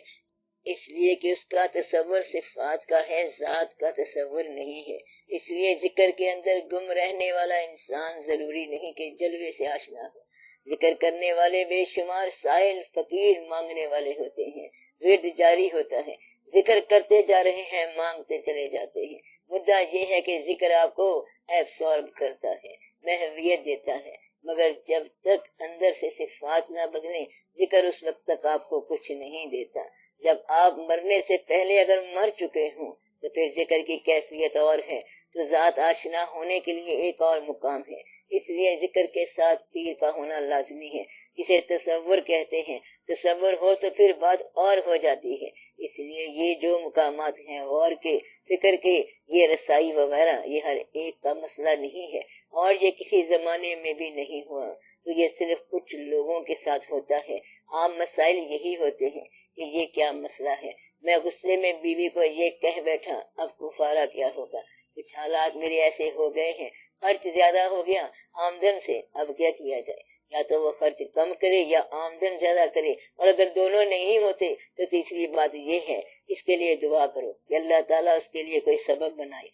اس لیے کہ اس کا تصور صفات کا ہے، ذات کا تصور نہیں ہے۔ اس لیے ذکر کے اندر گم رہنے والا انسان ضروری نہیں کہ جلوے سے آشنا ہو۔ ذکر کرنے والے بے شمار سائل فقیر مانگنے والے ہوتے ہیں، ورد جاری ہوتا ہے، ذکر کرتے جا رہے ہیں، مانگتے چلے جاتے ہیں۔ مدعا یہ ہے کہ ذکر آپ کو ایبسارب کرتا ہے، محویت دیتا ہے، مگر جب تک اندر سے صفات نہ بدلیں ذکر اس وقت تک آپ کو کچھ نہیں دیتا۔ جب آپ مرنے سے پہلے اگر مر چکے ہوں تو پھر ذکر کی کیفیت اور ہے، تو ذات آشنا ہونے کے لیے ایک اور مقام ہے۔ اس لیے ذکر کے ساتھ پیر کا ہونا لازمی ہے، جسے تصور کہتے ہیں۔ تصور ہو تو پھر بات اور ہو جاتی ہے۔ اس لیے یہ جو مقامات ہیں غور کے، فکر کے، یہ رسائی وغیرہ، یہ ہر ایک کا مسئلہ نہیں ہے، اور یہ کسی زمانے میں بھی نہیں ہوا، تو یہ صرف کچھ لوگوں کے ساتھ ہوتا ہے۔ عام مسائل یہی ہوتے ہیں کہ یہ کیا مسئلہ ہے، میں غصے میں بیوی کو یہ کہہ بیٹھا، اب کفارہ کیا ہوگا، کچھ حالات میرے ایسے ہو گئے ہیں، خرچ زیادہ ہو گیا آمدن سے، اب کیا کیا جائے، یا تو وہ خرچ کم کرے یا آمدن زیادہ کرے، اور اگر دونوں نہیں ہوتے تو تیسری بات یہ ہے اس کے لیے دعا کرو کہ اللہ تعالیٰ اس کے لیے کوئی سبب بنائے۔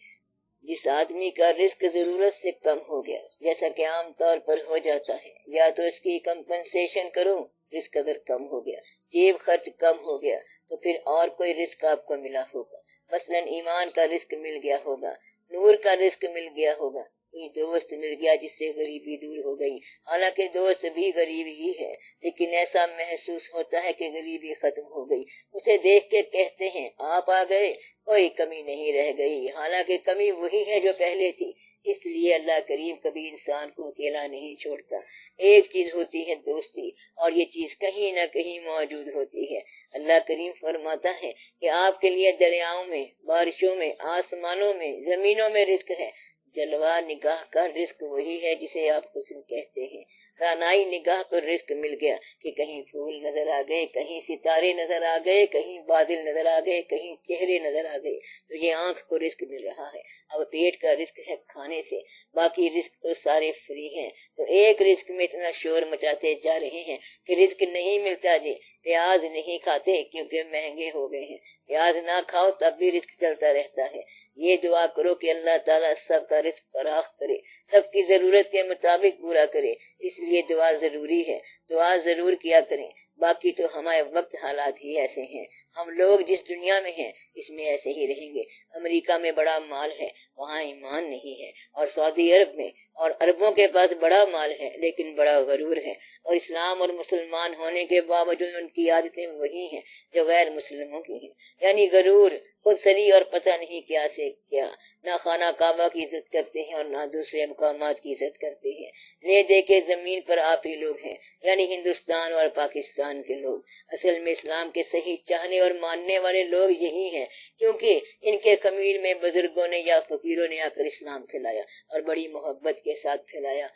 جس آدمی کا رزق ضرورت سے کم ہو گیا، جیسا کہ عام طور پر ہو جاتا ہے، یا تو اس کی کمپنسیشن کرو۔ رزق اگر کم ہو گیا، جیب خرچ کم ہو گیا، تو پھر اور کوئی رزق آپ کو ملا ہوگا، مثلا ایمان کا رزق مل گیا ہوگا، نور کا رزق مل گیا ہوگا، کوئی دوست مل گیا جس سے غریبی دور ہو گئی، حالانکہ دوست بھی غریب ہی ہے، لیکن ایسا محسوس ہوتا ہے کہ غریبی ختم ہو گئی، اسے دیکھ کے کہتے ہیں آپ آ گئے، کوئی کمی نہیں رہ گئی، حالانکہ کمی وہی ہے جو پہلے تھی۔ اس لیے اللہ کریم کبھی انسان کو اکیلا نہیں چھوڑتا۔ ایک چیز ہوتی ہے دوستی، اور یہ چیز کہیں نہ کہیں موجود ہوتی ہے۔ اللہ کریم فرماتا ہے کہ آپ کے لیے دریاؤں میں، بارشوں میں، آسمانوں میں، زمینوں میں رزق ہے۔ جلوہ نگاہ کا رزق وہی ہے جسے آپ حسن کہتے ہیں۔ رانائی نگاہ کو رزق مل گیا کہ کہیں پھول نظر آ گئے، کہیں ستارے نظر آ گئے، کہیں بادل نظر آ گئے، کہیں چہرے نظر آ گئے، تو یہ آنکھ کو رزق مل رہا ہے۔ اب پیٹ کا رزق ہے کھانے سے، باقی رزق تو سارے فری ہیں۔ تو ایک رزق میں اتنا شور مچاتے جا رہے ہیں کہ رزق نہیں ملتا جی۔ پیاز نہیں کھاتے کیونکہ مہنگے ہو گئے ہیں، پیاز نہ کھاؤ تب بھی رزق چلتا رہتا ہے۔ یہ دعا کرو کہ اللہ تعالیٰ سب کا رزق فراخ کرے، سب کی ضرورت کے مطابق پورا کرے۔ اس لیے دعا ضروری ہے، دعا ضرور کیا کریں۔ باقی تو ہمارے وقت حالات ہی ایسے ہیں، ہم لوگ جس دنیا میں ہیں اس میں ایسے ہی رہیں گے۔ امریکہ میں بڑا مال ہے، وہاں ایمان نہیں ہے، اور سعودی عرب میں اور عربوں کے پاس بڑا مال ہے لیکن بڑا غرور ہے، اور اسلام اور مسلمان ہونے کے باوجود ان کی عادتیں وہی ہیں جو غیر مسلموں کی ہیں، یعنی غرور، خود سری اور پتہ نہیں کیا سے کیا۔ نہ خانہ کعبہ کی عزت کرتے ہیں اور نہ دوسرے مقامات کی عزت کرتے ہیں۔ لے دے کے زمین پر آپ ہی لوگ ہیں، یعنی ہندوستان اور پاکستان کے لوگ۔ اصل میں اسلام کے صحیح چاہنے اور ماننے والے لوگ یہی ہیں، کیونکہ ان کے قمیل میں بزرگوں نے یا فقیروں نے آ کر اسلام پھیلایا اور بڑی محبت کے ساتھ پھیلایا۔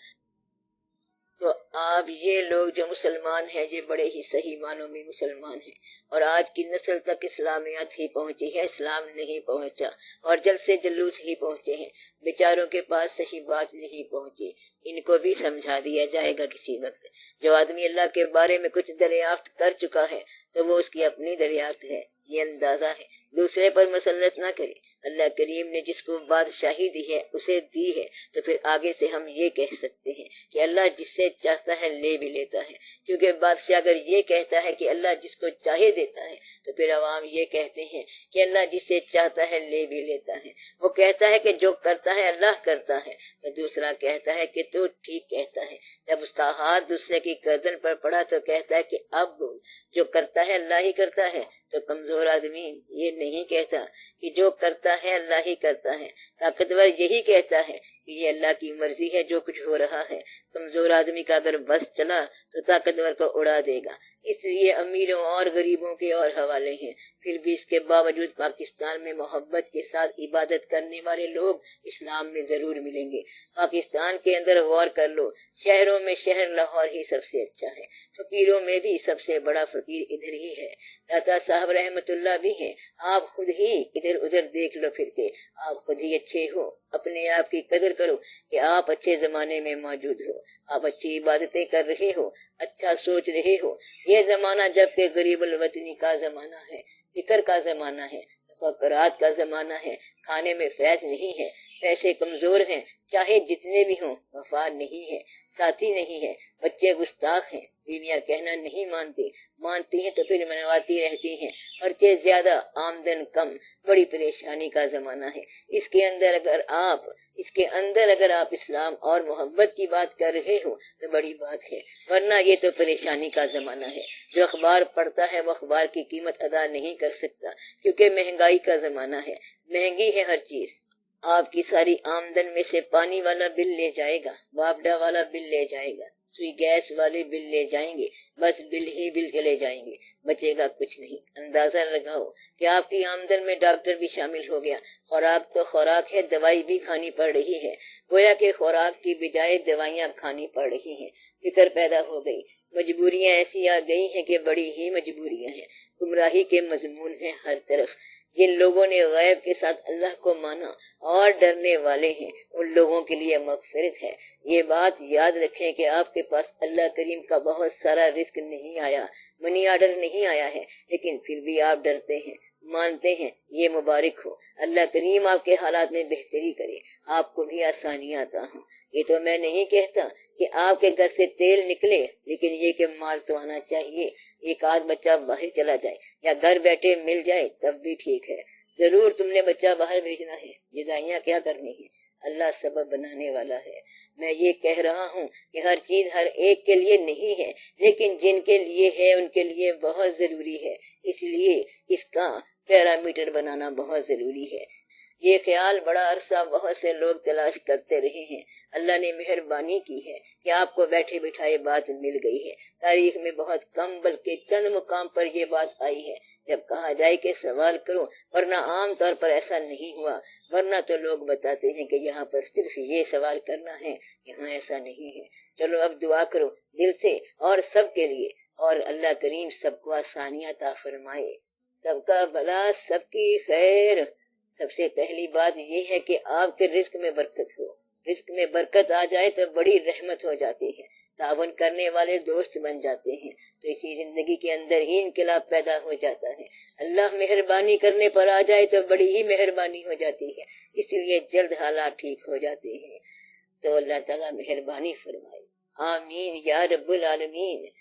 تو آپ یہ لوگ جو مسلمان ہیں یہ بڑے ہی صحیح معنوں میں مسلمان ہیں، اور آج کی نسل تک اسلامیات ہی پہنچی ہے، اسلام نہیں پہنچا، اور جلد سے جلوس ہی پہنچے ہیں، بیچاروں کے پاس صحیح بات نہیں پہنچی۔ ان کو بھی سمجھا دیا جائے گا کسی وقت۔ جو آدمی اللہ کے بارے میں کچھ دریافت کر چکا ہے تو وہ اس کی اپنی دریافت ہے، یہ اندازہ ہے، دوسرے پر مسلط نہ کرے۔ اللہ کریم نے جس کو بادشاہی دی ہے اسے دی ہے، تو پھر آگے سے ہم یہ کہہ سکتے ہیں کہ اللہ جس سے چاہتا ہے لے بھی لیتا ہے، کیونکہ بادشاہ اگر یہ کہتا ہے کہ اللہ جس کو چاہے دیتا ہے تو پھر عوام یہ کہتے ہیں کہ اللہ جس سے چاہتا ہے لے بھی لیتا ہے۔ وہ کہتا ہے کہ جو کرتا ہے اللہ کرتا ہے، تو دوسرا کہتا ہے کہ تو ٹھیک کہتا ہے۔ جب اس کا ہاتھ دوسرے کی گردن پر پڑا تو کہتا ہے کہ اب بول، جو کرتا ہے اللہ ہی کرتا ہے۔ تو کمزور آدمی یہ نہیں کہتا کہ جو کرتا ہے اللہ ہی کرتا ہے، طاقتور یہی کہتا ہے کہ یہ اللہ کی مرضی ہے جو کچھ ہو رہا ہے۔ کمزور آدمی کا اگر بس چلا تو طاقتور کو اڑا دے گا۔ اس لیے امیروں اور غریبوں کے اور حوالے ہیں، پھر بھی اس کے باوجود پاکستان میں محبت کے ساتھ عبادت کرنے والے لوگ اسلام میں ضرور ملیں گے۔ پاکستان کے اندر غور کر لو، شہروں میں شہر لاہور ہی سب سے اچھا ہے، فقیروں میں بھی سب سے بڑا فقیر ادھر ہی ہے، داتا صاحب رحمت اللہ بھی ہیں۔ آپ خود ہی ادھر ادھر دیکھ لو پھر کے، آپ خود ہی اچھے ہو، اپنے آپ کی قدر کرو کہ آپ اچھے زمانے میں موجود ہو، آپ اچھی عبادتیں کر رہے ہو، اچھا سوچ رہے ہو۔ یہ زمانہ جب کہ غریب الوطنی کا زمانہ ہے، فکر کا زمانہ ہے، تفکرات کا زمانہ ہے، کھانے میں فیض نہیں ہے، پیسے کمزور ہیں، چاہے جتنے بھی ہوں، وفا نہیں ہے، ساتھی نہیں ہے، بچے گستاخ ہیں، بیویاں کہنا نہیں مانتی ہیں تو پھر منواتی رہتی ہیں، خرچے زیادہ، آمدن کم، بڑی پریشانی کا زمانہ ہے۔ اس کے اندر اگر آپ اسلام اور محبت کی بات کر رہے ہو تو بڑی بات ہے، ورنہ یہ تو پریشانی کا زمانہ ہے۔ جو اخبار پڑھتا ہے وہ اخبار کی قیمت ادا نہیں کر سکتا، کیونکہ مہنگائی کا زمانہ ہے، مہنگی ہے ہر چیز۔ آپ کی ساری آمدن میں سے پانی والا بل لے جائے گا، واپڈا والا بل لے جائے گا، سوئی گیس والے بل لے جائیں گے، بس بل ہی بل چلے جائیں گے، بچے گا کچھ نہیں۔ اندازہ لگاؤ کہ آپ کی آمدن میں ڈاکٹر بھی شامل ہو گیا، خوراک تو خوراک ہے، دوائی بھی کھانی پڑ رہی ہے، گویا کہ خوراک کی بجائے دوائیاں کھانی پڑ رہی ہیں۔ فکر پیدا ہو گئی، مجبوریاں ایسی آ گئی ہیں کہ بڑی ہی مجبوریاں ہیں، گمراہی کے مضمون ہیں ہر طرف۔ جن لوگوں نے غیب کے ساتھ اللہ کو مانا اور ڈرنے والے ہیں ان لوگوں کے لیے مغفرت ہے۔ یہ بات یاد رکھیں کہ آپ کے پاس اللہ کریم کا بہت سارا رزق نہیں آیا، منی آرڈر نہیں آیا ہے، لیکن پھر بھی آپ ڈرتے ہیں، مانتے ہیں، یہ مبارک ہو۔ اللہ کریم آپ کے حالات میں بہتری کرے، آپ کو بھی آسانیاں عطا ہوں۔ یہ تو میں نہیں کہتا کہ آپ کے گھر سے تیل نکلے، لیکن یہ کہ مال تو آنا چاہیے، ایک آدھ بچہ باہر چلا جائے یا گھر بیٹھے مل جائے تب بھی ٹھیک ہے۔ ضرور تم نے بچہ باہر بھیجنا ہے، جدائیاں کیا کرنی ہے، اللہ سبب بنانے والا ہے۔ میں یہ کہہ رہا ہوں کہ ہر چیز ہر ایک کے لیے نہیں ہے، لیکن جن کے لیے ہے ان کے لیے بہت ضروری ہے، اس لیے اس کا پیرامیٹر بنانا بہت ضروری ہے۔ یہ خیال بڑا عرصہ بہت سے لوگ تلاش کرتے رہے ہیں، اللہ نے مہربانی کی ہے کہ آپ کو بیٹھے بٹھائے بات مل گئی ہے۔ تاریخ میں بہت کم بلکہ چند مقام پر یہ بات آئی ہے جب کہا جائے کہ سوال کرو، ورنہ عام طور پر ایسا نہیں ہوا، ورنہ تو لوگ بتاتے ہیں کہ یہاں پر صرف یہ سوال کرنا ہے، یہاں ایسا نہیں ہے۔ چلو اب دعا کرو دل سے اور سب کے لیے، اور اللہ کریم سب کو آسانیاں عطا فرمائے، سب کا بھلا، سب کی خیر۔ سب سے پہلی بات یہ ہے کہ آپ کے رزق میں برکت ہو، رزق میں برکت آ جائے تو بڑی رحمت ہو جاتی ہے، تعاون کرنے والے دوست بن جاتے ہیں، تو اسی زندگی کے اندر ہی انقلاب پیدا ہو جاتا ہے۔ اللہ مہربانی کرنے پر آ جائے تو بڑی ہی مہربانی ہو جاتی ہے، اس لیے جلد حالات ٹھیک ہو جاتے ہیں۔ تو اللہ تعالیٰ مہربانی فرمائے، آمین یا رب العالمین۔